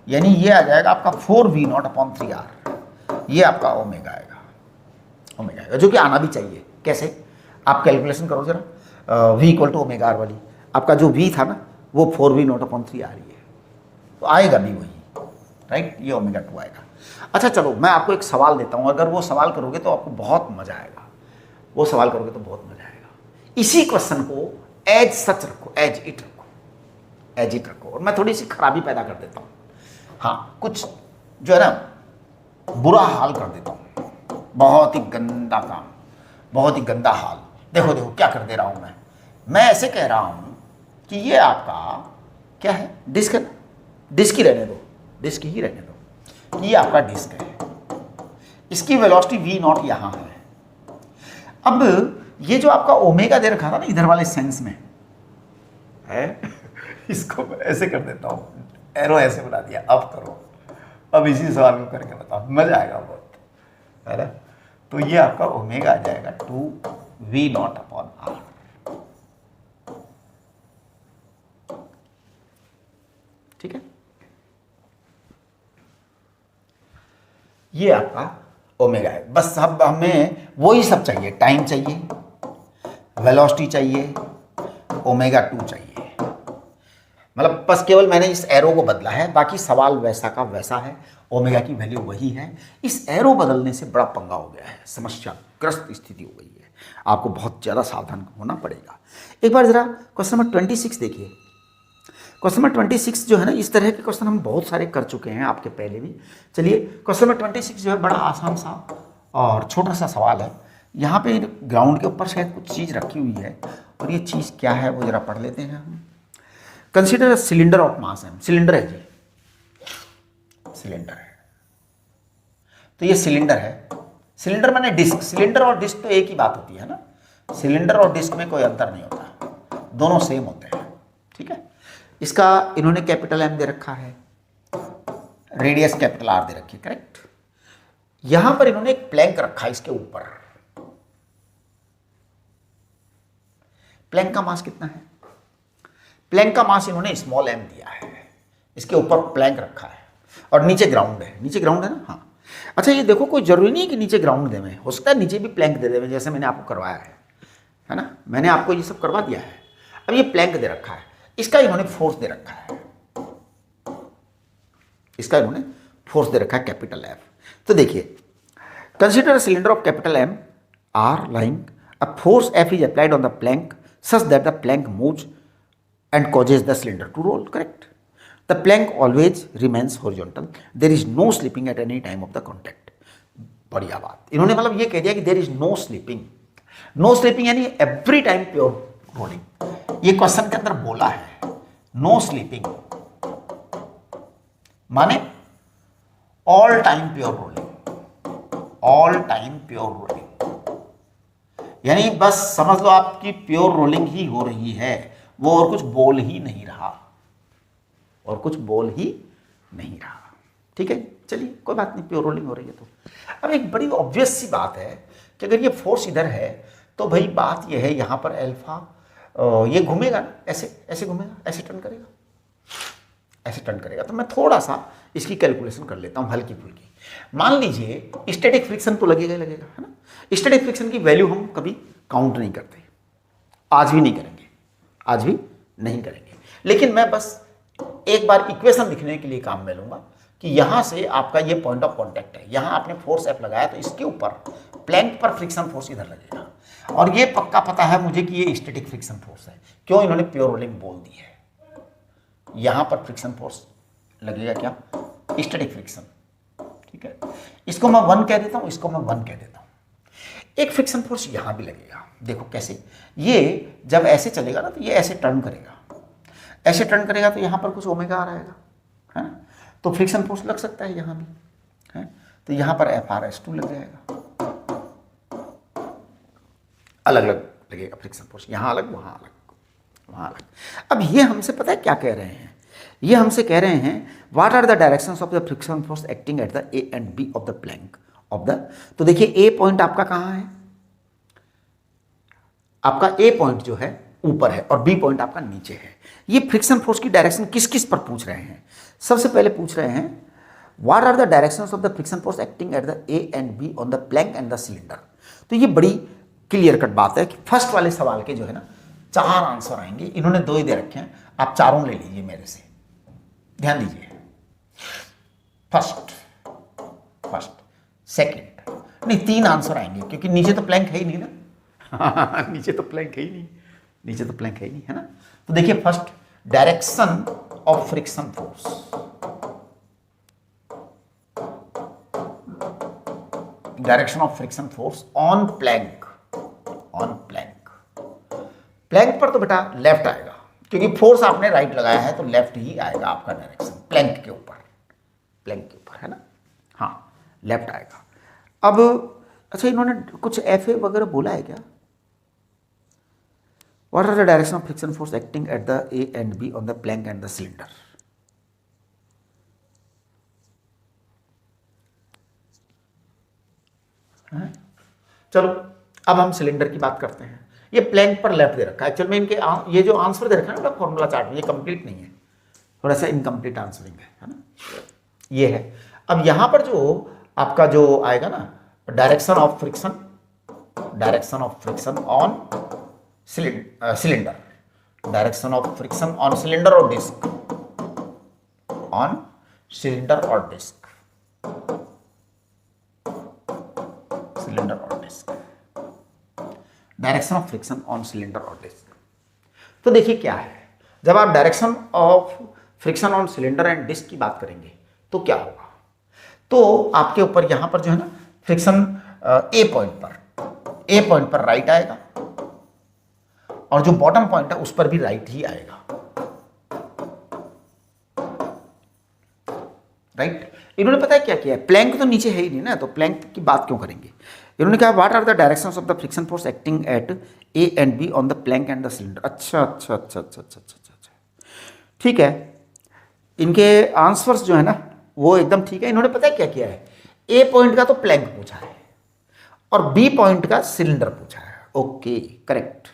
यानी ये आ जाएगा आपका 4v0 अपॉन 3r, ये आपका ओमेगा आएगा, ओमेगा आएगा, जो कि आना भी चाहिए। कैसे, आप कैलकुलेशन करो जरा, v equal to omega R वाली, आपका जो v था ना वो 4v0 अपॉन 3r ही है, तो आएगा भी वही, राइट, ये ओमेगा 2 आएगा। अच्छा चलो मैं आपको एक सवाल देता हूँ, अगर वो सवाल करोगे तो आपको बहुत मजा आएगा, वो सवाल करोगे तो बहुत मजा आएगा। इसी क्वेश्चन को एज सच रखो, एज इट रखो, एज इट रखो, और मैं थोड़ी सी खराबी पैदा कर देता हूँ, हाँ कुछ जो है ना बुरा हाल कर देता हूँ, बहुत ही गंदा काम, बहुत ही गंदा हाल। देखो देखो क्या कर दे रहा हूँ मैं ऐसे कह रहा हूँ कि ये आपका क्या है, डिस्क है, डिस्क ही रहने दो, डिस्क ही रहने दो, ये आपका डिस्क है, इसकी वेलोसिटी v0 यहाँ है। अब ये जो आपका ओमेगा दे रखा था ना इधर वाले सेंस में है, इसको मैं ऐसे कर देता हूँ, एरो ऐसे बना दिया, अब करो, अब इसी सवाल को करके बताओ, मजा आएगा बहुत, है ना। तो ये आपका ओमेगा आ जाएगा 2v0 अपॉन आर, ठीक है, ये आपका ओमेगा है। बस अब हमें वही सब चाहिए, टाइम चाहिए, वेलोसिटी चाहिए, ओमेगा 2 चाहिए, मतलब बस केवल मैंने इस एरो को बदला है, बाकी सवाल वैसा का वैसा है, ओमेगा की वैल्यू वही है। इस एरो बदलने से बड़ा पंगा हो गया है, समस्या ग्रस्त स्थिति हो गई है, आपको बहुत ज़्यादा सावधान होना पड़ेगा। एक बार ज़रा क्वेश्चन नंबर 26 देखिए। क्वेश्चन नंबर 26 जो है ना, इस तरह के क्वेश्चन हम बहुत सारे कर चुके हैं आपके पहले भी। चलिए क्वेश्चन नंबर 26 जो है बड़ा आसान सा और छोटा सा सवाल है। यहाँ पे ग्राउंड के ऊपर शायद कुछ चीज़ रखी हुई है, और ये चीज़ क्या है वो ज़रा पढ़ लेते हैं हम। Consider cylinder of mass M, cylinder है जी, सिलेंडर है, तो ये सिलेंडर है, सिलेंडर माने डिस्क, सिलेंडर और डिस्क तो एक ही बात होती है ना, सिलेंडर और डिस्क में कोई अंतर नहीं होता, दोनों सेम होते हैं, ठीक है। इसका इन्होंने कैपिटल एम दे रखा है, रेडियस कैपिटल आर दे रखी है, करेक्ट। यहां पर इन्होंने एक प्लैंक रखा है इसके ऊपर, प्लैंक का मास कितना है, प्लैंक का मास इन्होंने स्मॉल एम दिया है, इसके ऊपर प्लैंक रखा है, और नीचे ग्राउंड है, नीचे ग्राउंड है ना, हाँ। अच्छा ये देखो कोई जरूरी नहीं है कि नीचे ग्राउंड देवें, हो सकता है नीचे भी प्लैंक दे देवें, जैसे मैंने आपको करवाया है ना, मैंने आपको ये सब करवा दिया है। अब ये प्लैंक दे रखा है, इसका इन्होंने फोर्स दे रखा है, इसका इन्होंने फोर्स दे रखा है कैपिटल एफ। तो देखिए, consider cylinder of capital M R lying, a force F is applied on the plank such that the plank moves and causes the cylinder to roll, correct. The plank always remains horizontal, there is no slipping at any time of the contact. बढ़िया बात, इन्होंने मतलब ये कह दिया कि there is no slipping, no slipping यानी every time pure rolling, ये क्वेश्चन के अंदर बोला है, no slipping माने all time pure rolling, all time pure rolling, यानी बस समझ लो आपकी प्योर रोलिंग ही हो रही है, वो और कुछ बोल ही नहीं रहा, और कुछ बोल ही नहीं रहा, ठीक है। चलिए कोई बात नहीं, प्योर रोलिंग हो रही है। तो अब एक बड़ी ऑब्वियस सी बात है कि अगर ये फोर्स इधर है तो भाई बात ये है, यहाँ पर अल्फा ये घूमेगा ना, ऐसे ऐसे घूमेगा, ऐसे टर्न करेगा, ऐसे टर्न करेगा। तो मैं थोड़ा सा इसकी कैलकुलेशन कर लेता हूँ हल्की फुल्की। मान लीजिए स्टैटिक फ्रिक्शन तो लगेगा ही लगेगा, है ना। स्टैटिक फ्रिक्शन की वैल्यू हम कभी काउंट नहीं करते, आज भी नहीं करेंगे, आज भी नहीं करेंगे, लेकिन मैं बस एक बार इक्वेशन लिखने के लिए काम में लूंगा कि यहां से आपका ये पॉइंट ऑफ कांटेक्ट है, यहां आपने फोर्स एफ लगाया तो इसके ऊपर प्लैंक पर फ्रिक्शन फोर्स इधर लगेगा, और ये पक्का पता है मुझे कि ये स्टैटिक फ्रिक्शन फोर्स है। क्यों, इन्होंने प्योर रोलिंग बोल दी है, यहां पर फ्रिक्शन फोर्स लगेगा, क्या, स्टैटिक फ्रिक्शन, ठीक है। इसको मैं 1 कह देता हूं, इसको मैं 1 कह देता हूं। एक फ्रिक्शन फोर्स यहां भी लगेगा, देखो कैसे, ये जब ऐसे चलेगा ना तो ये ऐसे टर्न करेगा, ऐसे टर्न करेगा तो यहां पर कुछ ओमेगा आ रहेगा, है ना, तो फ्रिक्शन फोर्स लग सकता है यहां भी, है, तो यहां पर FRS2 लग जाएगा, अलग अलग लगेगा फ्रिक्शन फोर्स, यहाँ अलग वहाँ अलग वहाँ अलग। अब ये हमसे पता है क्या कह रहे हैं, ये हमसे कह रहे हैं what are the directions of the friction force acting at the A and B of the plank of the. तो देखिए ए पॉइंट आपका कहाँ है, आपका ए पॉइंट जो है ऊपर है और बी पॉइंट आपका नीचे है। ये फ्रिक्शन फोर्स की डायरेक्शन किस किस पर पूछ रहे हैं, सबसे पहले पूछ रहे हैं what are the directions of the friction force acting at the A and B on the plank and the cylinder. तो ये बड़ी क्लियर कट बात है कि फर्स्ट वाले सवाल के जो है ना 4 आंसर आएंगे, इन्होंने 2 ही दे रखे हैं, आप चारों ले लीजिए मेरे से, ध्यान दीजिए। फर्स्ट सेकंड, नहीं 3 आंसर आएंगे क्योंकि नीचे तो प्लैंक है ही नहीं ना नीचे तो प्लैंक है ही नहीं, नीचे तो प्लैंक है ही नहीं, है ना। तो देखिए first, direction of friction force, direction of friction force on plank, on plank. Plank पर तो बेटा लेफ्ट आएगा क्योंकि फोर्स आपने राइट लगाया है, तो लेफ्ट ही आएगा आपका डायरेक्शन प्लैंक के ऊपर, प्लैंक के ऊपर, है ना, हाँ लेफ्ट आएगा। अब अच्छा इन्होंने कुछ एफ ए वगैरह बोला है क्या, what are the direction of friction force acting at the A and B on the plank and the cylinder. चलो अब हम सिलेंडर की बात करते हैं। ये प्लैंक पर लेफ्ट दे रखा है, एक्चुअल में इनके ये जो आंसर दे रखा है ना फॉर्मूला चार्ट में, ये कंप्लीट नहीं है, थोड़ा सा इनकम्प्लीट आंसरिंग है ना, ये है। अब यहां पर जो आपका जो आएगा ना direction of friction, direction of friction on cylinder, direction of friction on cylinder और डिस्क, ऑन सिलेंडर और डिस्क, सिलेंडर और disc, direction of friction on cylinder और डिस्क। तो देखिए क्या है, जब आप direction of friction on cylinder and disc की बात करेंगे तो क्या होगा, तो आपके ऊपर यहां पर जो है ना फ्रिक्शन ए पॉइंट पर राइट आएगा और जो बॉटम पॉइंट है उस पर भी राइट ही आएगा, राइट। इन्होंने पता है क्या किया है, प्लैंक तो नीचे है ही नहीं ना, तो प्लैंक की बात क्यों करेंगे। इन्होंने कहा what are the directions of the friction force acting at A and B on the plank and the cylinder. अच्छा, ठीक है, इनके आंसर्स जो है ना वो एकदम ठीक है। इन्होंने पता है क्या किया है, ए पॉइंट का तो प्लैंक पूछा है और बी पॉइंट का सिलेंडर पूछा है, ओके करेक्ट।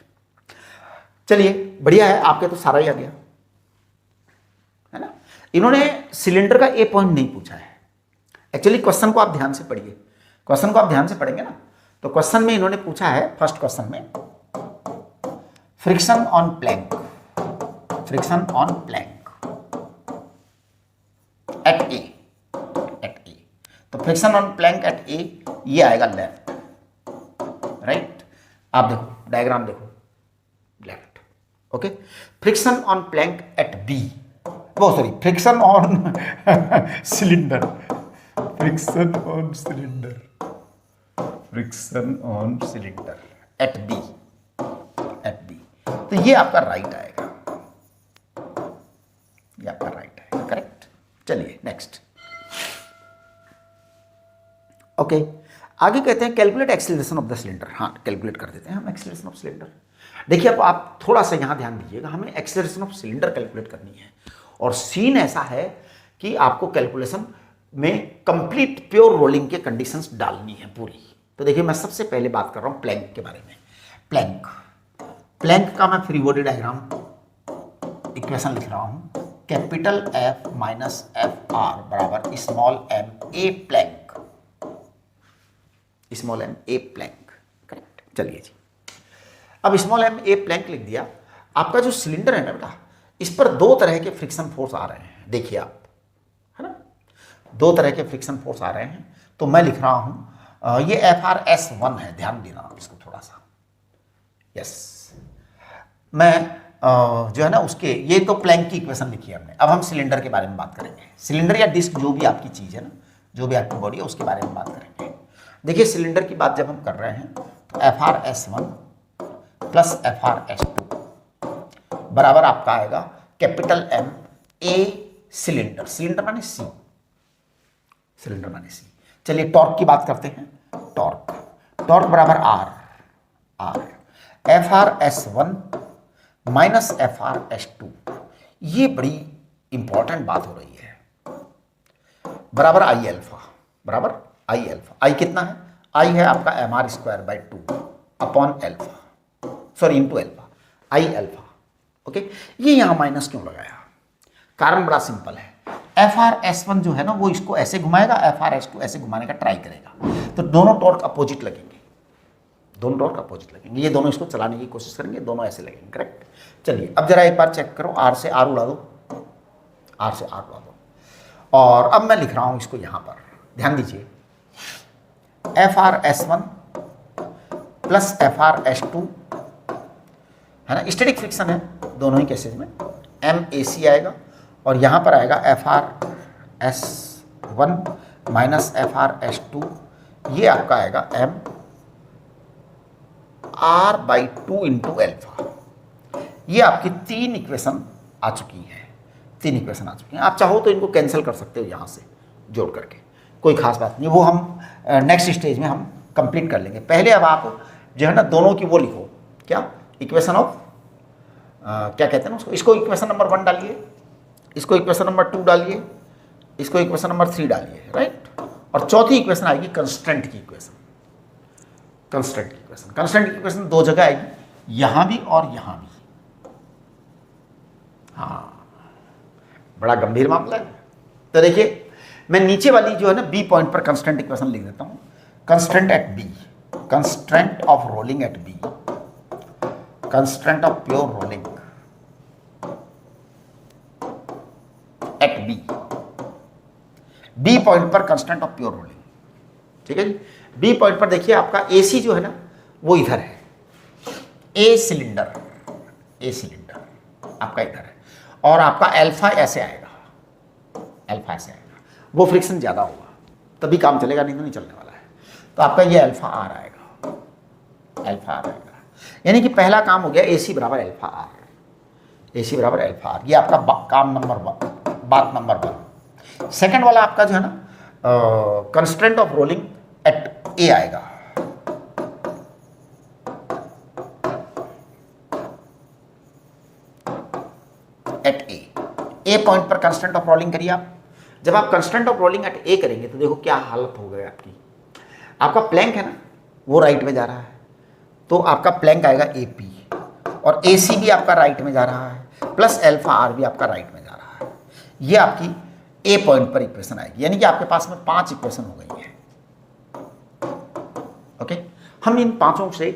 चलिए बढ़िया है, आपके तो सारा ही आ गया, है ना। इन्होंने सिलेंडर का ए पॉइंट नहीं पूछा है। एक्चुअली क्वेश्चन को आप ध्यान से पढ़िए, क्वेश्चन को आप ध्यान से पढ़ेंगे ना तो क्वेश्चन में इन्होंने पूछा है, फर्स्ट क्वेश्चन में friction on plank, friction on plank at A, तो friction on plank at A ये आएगा लेफ्ट, राइट। आप देखो डायग्राम देखो, left, okay. Friction on plank at B, वो sorry friction on cylinder, friction on cylinder, friction on cylinder at B, तो ये आपका राइट आएगा, ये आपका राइट आएगा, करेक्ट। चलिए नेक्स्ट, ओके। आगे कहते हैं calculate acceleration of the cylinder. हाँ कैलकुलेट कर देते हैं हम एक्सीलरेशन ऑफ सिलेंडर। देखिए अब आप थोड़ा सा यहां ध्यान दीजिएगा, हमें एक्सीलरेशन ऑफ सिलेंडर कैलकुलेट करनी है और सीन ऐसा है कि आपको कैलकुलेशन में कंप्लीट प्योर रोलिंग के कंडीशंस डालनी है पूरी। तो देखिए मैं सबसे पहले बात कर रहा हूं प्लैंक के बारे में। प्लैंक का मैं फ्री बॉडी डायग्राम इक्वेशन लिख रहा हूं, capital F minus F r बराबर स्मॉल एम ए प्लैंक, स्मॉल एम ए प्लैंक, करेक्ट। चलिए जी, अब स्मॉल एम ए प्लैंक लिख दिया। आपका जो सिलेंडर है ना बेटा, इस पर 2 तरह के फ्रिक्शन फोर्स आ रहे हैं, देखिए आप, है ना, 2 तरह के फ्रिक्शन फोर्स आ रहे हैं। तो मैं लिख रहा हूं ये FRS1 है, ध्यान देना आप इसको थोड़ा सा, यस। मैं जो है ना उसके, ये तो प्लैंक की इक्वेशन लिखी है हमने। अब हम सिलेंडर के बारे में बात करेंगे, सिलेंडर या डिस्क जो भी आपकी चीज है ना, जो भी आपकी बॉडी है उसके बारे में बात करेंगे। देखिए सिलेंडर की बात जब हम कर रहे हैं तो FRS1 प्लस FRS2 बराबर आपका आएगा capital M A cylinder, cylinder माने सी, सिलेंडर माने सी। चलिए टॉर्क की बात करते हैं, टॉर्क बराबर R, F R S one minus F R S two, ये बड़ी इंपॉर्टेंट बात हो रही है, बराबर आई अल्फा, बराबर आई अल्फा। आई कितना है? आई है आपका M R square by two upon alpha, sorry into alpha, I alpha. Okay, ये यहां माइनस क्यों लगाया? कारण बड़ा सिंपल है, एफ आर एस वन जो है ना वो इसको ऐसे घुमाएगा, एफ आर एस टू ऐसे घुमाने का ट्राई करेगा, तो दोनों टॉर्क अपोजिट लगेंगे, दोनों टॉर्क अपोजिट लगेंगे, ये दोनों इसको चलाने की कोशिश करेंगे, दोनों ऐसे लगेंगे, करेक्ट। चलिए अब जरा एक बार चेक करो, आर से आर उड़ा दो, आर से आर उड़ा दो, और अब मैं लिख रहा हूं इसको यहां पर, ध्यान दीजिए, F R S one plus F R S two है ना, स्टैटिक फ्रिक्शन है दोनों ही केसेस में, एम ए सी आएगा और यहां पर आएगा F R S one minus F R S two, ये आपका आएगा M R by two into alpha. ये आपकी तीन इक्वेशन आ चुकी है, तीन इक्वेशन आ चुकी हैं। आप चाहो तो इनको कैंसिल कर सकते हो यहाँ से जोड़ करके, कोई खास बात नहीं, वो हम नेक्स्ट स्टेज में हम कंप्लीट कर लेंगे। पहले अब आप जो है ना दोनों की वो लिखो, क्या इक्वेशन ऑफ क्या कहते हैं ना उसको, इसको इक्वेशन नंबर 1 डालिए, इसको इक्वेशन नंबर 2 डालिए, इसको इक्वेशन नंबर 3 डालिए, राइट। और चौथी इक्वेशन आएगी कंस्टेंट की इक्वेशन, कंस्टेंट की इक्वेशन। कंस्टेंट की इक्वेशन दो जगह आएगी, यहां भी और यहां भी। हाँ, बड़ा गंभीर मामला है। तो देखिए मैं नीचे वाली जो है ना बी पॉइंट पर कंस्टेंट इक्वेशन लिख देता हूं, constant at B, constant of rolling at B, constant of pure rolling at B, B point पर कंस्टेंट ऑफ प्योर रोलिंग, ठीक है जी। बी पॉइंट पर देखिए आपका एसी जो है ना वो इधर है, ए सिलेंडर, ए सिलेंडर आपका इधर है, और आपका अल्फा ऐसे आएगा, अल्फा ऐसे आएगा, वो फ्रिक्शन ज़्यादा होगा तभी काम चलेगा, नहीं तो नहीं चलने वाला है। तो आपका ये अल्फा आर आएगा, अल्फा आर आएगा, यानी कि पहला काम हो गया एसी बराबर अल्फा आर, एसी बराबर अल्फा आर, ये आपका काम नंबर 1, बात नंबर 1। सेकंड वाला आपका जो है ना कंस्टेंट ऑफ रोलिंग एट ए आएगा, एट ए पॉइंट पर कंस्टेंट ऑफ रोलिंग करिए आप। जब आप कंस्टेंट ऑफ रोलिंग एट ए करेंगे तो देखो क्या हालत हो गई आपकी, आपका प्लैंक है ना वो राइट में जा रहा है, तो आपका प्लैंक आएगा ए पी, और ए सी भी आपका राइट में जा रहा है, प्लस अल्फा आर भी आपका राइट में जा रहा है। ये आपकी ए पॉइंट पर इक्वेशन आएगी, यानी कि आपके पास में 5 इक्वेशन हो गई है। ओके, हम इन पांचों से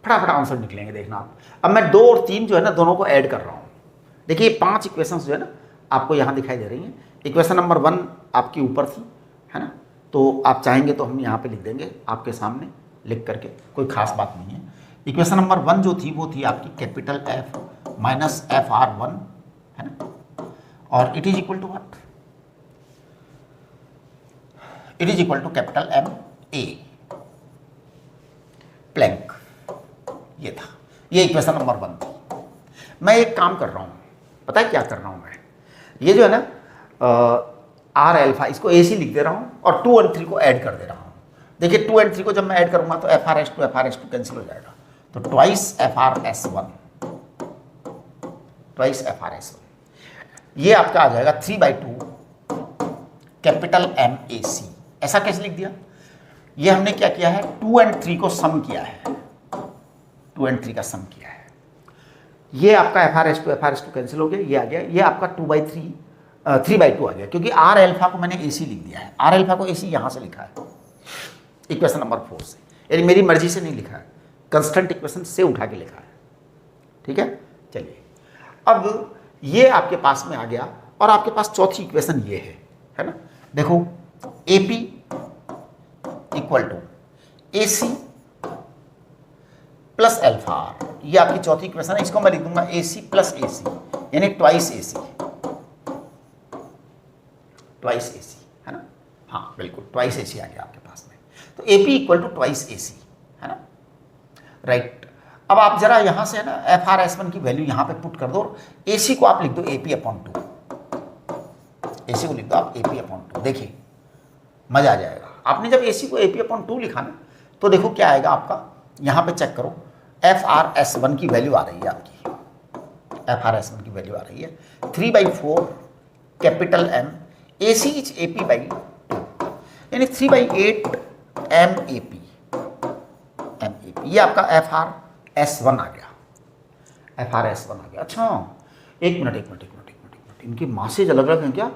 फटाफट आंसर निकलेंगे, देखना आप। अब मैं 2 और 3 जो है ना दोनों को ऐड कर रहा हूं। देखिए 5 इक्वेशंस जो है ना आपको यहां दिखाई दे रही हैं। इक्वेशन नंबर 1 आपकी ऊपर थी, है ना, तो आप चाहेंगे तो हम यहाँ पे लिख देंगे आपके सामने लिख करके, कोई खास बात नहीं है। इक्वेशन नंबर 1 जो थी वो थी आपकी capital F minus F R 1, है ना, और it is equal to what, it is equal to capital M A plank, ये था, ये इक्वेशन नंबर 1 थी। मैं एक काम कर रहा हूँ, पता है क्या कर रहा हूँ मैं, ये जो है ना आर अल्फा, इसको ए सी लिख दे रहा हूँ और 2 और 3 को ऐड कर दे रहा हूँ। देखिए 2 और 3 को जब मैं ऐड करूँगा तो F R S to cancel हो जाएगा, तो twice F R S 1, twice F R S 1, ये आपका आ जाएगा 3/2 कैपिटल एम ए सी। ऐसा कैसे लिख दिया, ये हमने क्या किया है 2 और 3 को सम किया है, 2 और 3 का सम किया है। ये आपका F R S to cancel हो गया, ये आ गया, ये आपका 3/2 आ गया, क्योंकि आर अल्फा को मैंने ए सी लिख दिया है, आर अल्फा को ए सी यहाँ से लिखा है इक्वेशन नंबर 4 से, यानी मेरी मर्जी से नहीं लिखा है, कंस्टेंट इक्वेशन से उठा के लिखा है, ठीक है। चलिए अब ये आपके पास में आ गया, और आपके पास चौथी इक्वेशन ये है ना, देखो A P equal to A C plus alpha R, ये आपकी चौथी इक्वेशन है। इसको मैं लिख दूंगा ए सी प्लस ए सी, यानी twice a C, twice a c, है ना, हाँ बिल्कुल ट्वाइस ए सी आ गया आपके पास में। तो a P equal to twice a c, है ना, राइट। अब आप जरा यहां से है ना एफ आर एस 1 की वैल्यू यहां पे पुट कर दो, और ए सी को आप लिख दो ए पी अपॉन 2, ए सी को लिख दो आप ए पी अपॉन 2, देखिए मजा आ जाएगा। आपने जब ए सी को ए पी अपॉन 2 लिखा ना, तो देखो क्या आएगा आपका, यहां पे चेक करो, FRS1 की वैल्यू आ रही है आपकी, FRS1 की वैल्यू आ रही है 3/4 capital M AC is AP/2, यानी 3/8 MAP। ये आपका FRS1 आ गया, FRS1 आ गया। अच्छा एक मिनट, इनके मासेज अलग अलग हैं क्या?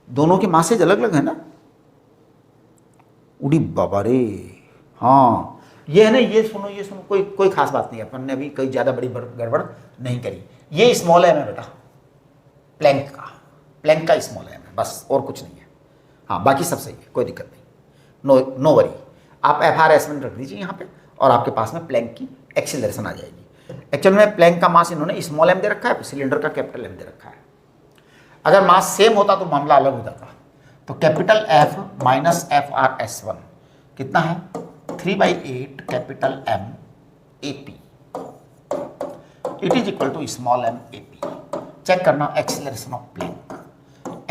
दोनों के मासेज अलग अलग है ना? उड़ी बाबा रे, हाँ ये है ना, ये सुनो कोई खास बात नहीं है, अपन ने अभी कोई ज़्यादा बड़ी गड़बड़ नहीं करी। ये स्मॉल एम है बेटा, प्लैंक का स्मॉल एम है बस, और कुछ नहीं है। हाँ बाकी सब सही है, कोई दिक्कत नहीं, नो वरी। आप FRS1 रख दीजिए यहाँ पे और आपके पास में प्लैंक की एक्सीलरेशन आ जाएगी। एक्चुअल में प्लैंक का मास इन्होंने स्मॉल एम दे रखा है, सिलेंडर का कैपिटल एम दे रखा है। अगर मास सेम होता तो मामला अलग हो जाता। तो कैपिटल F माइनस FRS1 कितना है? 3/8 capital M AP, it is equal to small m AP। Check करना acceleration of plank.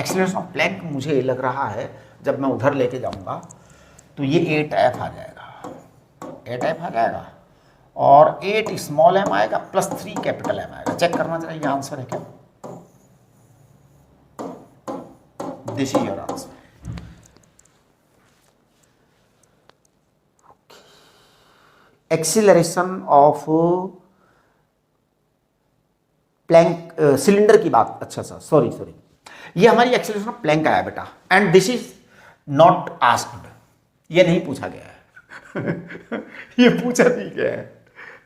Acceleration of plank मुझे लग रहा है जब मैं उधर लेके जाऊंगा तो ये 8F आ जाएगा, 8F आ जाएगा और 8 स्मॉल m आएगा प्लस 3 कैपिटल M आएगा। चेक करना चाहिए ये आंसर है क्या? This is your answer. Acceleration of Planck cylinder की बात, अच्छा सॉरी, ये हमारी एक्सीलरेशन ऑफ प्लैंक आया बेटा, and this is not asked, ये नहीं पूछा गया है ये पूछा नहीं गया है।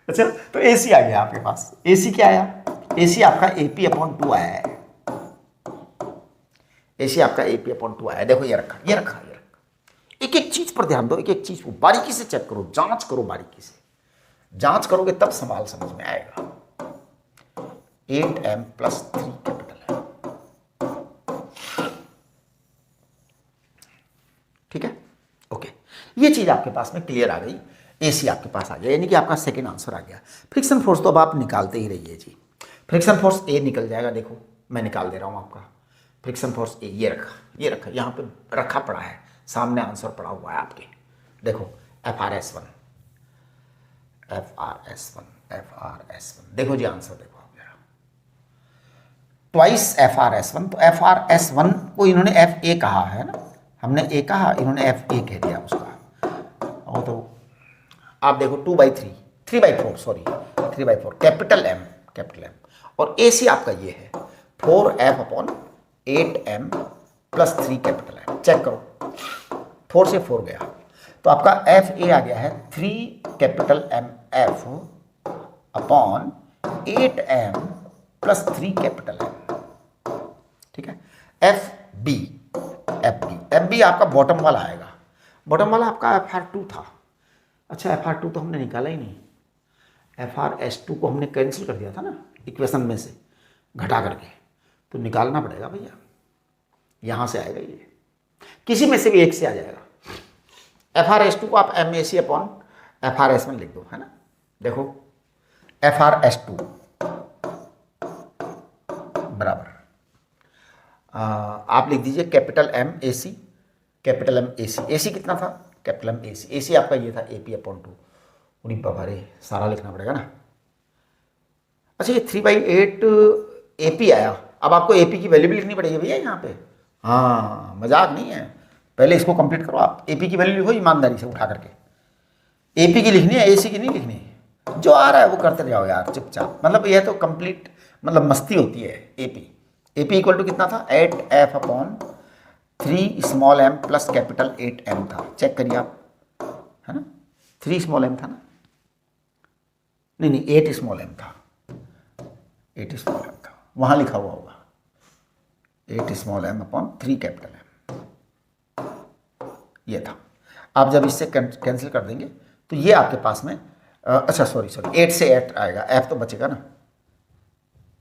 अच्छा तो AC आ गया आपके पास। AC क्या आया? AC आपका AP/2 आया है, AC आपका AP/2 आया है। देखो ये रखा, एक एक चीज पर ध्यान दो, एक एक चीज को बारीकी से चेक करो, जांच करो, बारीकी से जांच करोगे तब सवाल समझ में आएगा। 8M प्लस 3 कैपिटल है, ठीक है, ओके। ये चीज आपके पास में क्लियर आ गई, AC आपके पास आ गया, यानी कि आपका सेकंड आंसर आ गया। फ्रिक्शन फोर्स तो अब आप निकालते ही रहिए जी। फ्रिक्शन फोर्स A निकल जाएगा, देखो मैं निकाल दे रहा हूं आपका फ्रिक्शन फोर्स A। ये रखा यहां पे रखा पड़ा है, सामने आंसर पड़ा हुआ है आपके। देखो FRS1 देखो जी आंसर देखो आप जरा, ट्वाइस FRS1। तो FRS1 को इन्होंने FA कहा है ना, हमने A कहा, इन्होंने FA कह दिया उसका। और तो आप देखो 2/3 3/4 कैपिटल M और AC आपका ये है 4F/8M plus 3 capital M। Check करो 4 से 4 गया तो आपका FA आ गया है 3 capital MF upon 8M plus 3 capital M, ठीक है। FB आपका बॉटम वाला आएगा, बॉटम वाला आपका FR2 था। अच्छा FR2 तो हमने निकाला ही नहीं, FRS2 को हमने कैंसिल कर दिया था ना इक्वेशन में से घटा करके, तो निकालना पड़ेगा भैया, यहां से आएगा ये, किसी में से भी एक से आ जाएगा। FRS2 को आप MAC अपॉन FRS1 लिख दो, है ना। देखो FRS2 बराबर आप लिख दीजिए कैपिटल M AC AC कितना था? कैपिटल M AC आपका ये था AP/2। उन्हीं बाबा सारा लिखना पड़ेगा ना। अच्छा ये 3/8 AP आया, अब आपको AP की वैल्यू भी लिखनी पड़ेगी भैया यहाँ पे, हाँ मजाक नहीं है। पहले इसको कंप्लीट करो आप, AP की वैल्यू लिखो ईमानदारी से उठा करके, AP की लिखनी है, AC की नहीं लिखनी है। जो आ रहा है वो करते जाओ यार चुपचाप, मतलब यह तो कंप्लीट मतलब मस्ती होती है। AP इक्वल टू कितना था? 8F/3 small m plus capital 8M था। चेक करिए आप, है ना, 3 स्मॉल m था ना, नहीं 8 स्मॉल m था, 8 स्मॉल m था, वहां लिखा हुआ होगा 8 स्मॉल m/3 कैपिटल M, ये था। आप जब इससे कैंसिल कर देंगे तो ये आपके पास में अच्छा सॉरी 8 से 8 आएगा, F तो बचेगा ना,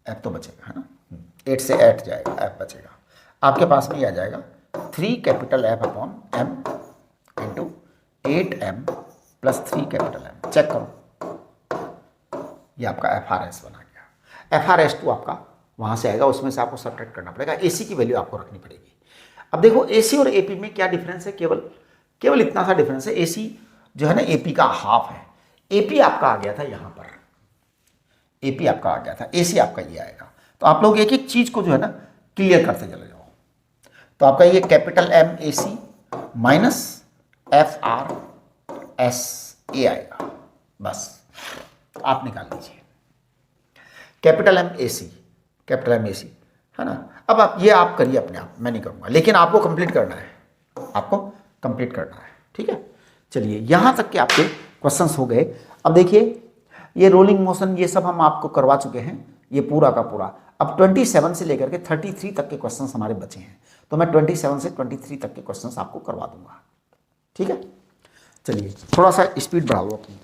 F तो बचेगा, है ना, 8 से 8 जाएगा, F बचेगा। आपके पास में ये आ जाएगा 3 capital F/M into 8M plus 3 capital M। Check करो ये आपका FRS1 आ गया। FRS2 आपका वहां से आएगा, उसमें से आपको सब्ट्रैक्ट करना पड़ेगा, AC की वैल्यू आपको रखनी पड़ेगी। अब देखो AC और AP में क्या डिफरेंस है, केवल इतना सा डिफरेंस है। AC जो है ना AP का हाफ है, AP आपका आ गया था यहां पर, AP आपका आ गया था, AC आपका ये आएगा। तो आप लोग एक एक चीज को जो है ना क्लियर करते चले जाओ। तो आपका ये कैपिटल MAC माइनस FRSA आएगा, बस आप निकाल लीजिए। कैपिटल MAC है ना। अब आप ये आप करिए अपने आप, मैं नहीं करूंगा, लेकिन आपको कंप्लीट करना है, आपको कंप्लीट करना है, ठीक है। चलिए यहां तक के आपके क्वेश्चंस हो गए। अब देखिए ये रोलिंग मोशन ये सब हम आपको करवा चुके हैं, ये पूरा का पूरा। अब 27 से लेकर के 33 तक के क्वेश्चंस हमारे बचे हैं, तो मैं 27 से 23 तक के क्वेश्चंस आपको करवा दूंगा, ठीक है। चलिए थोड़ा सा स्पीड बढ़ाओ अपनी।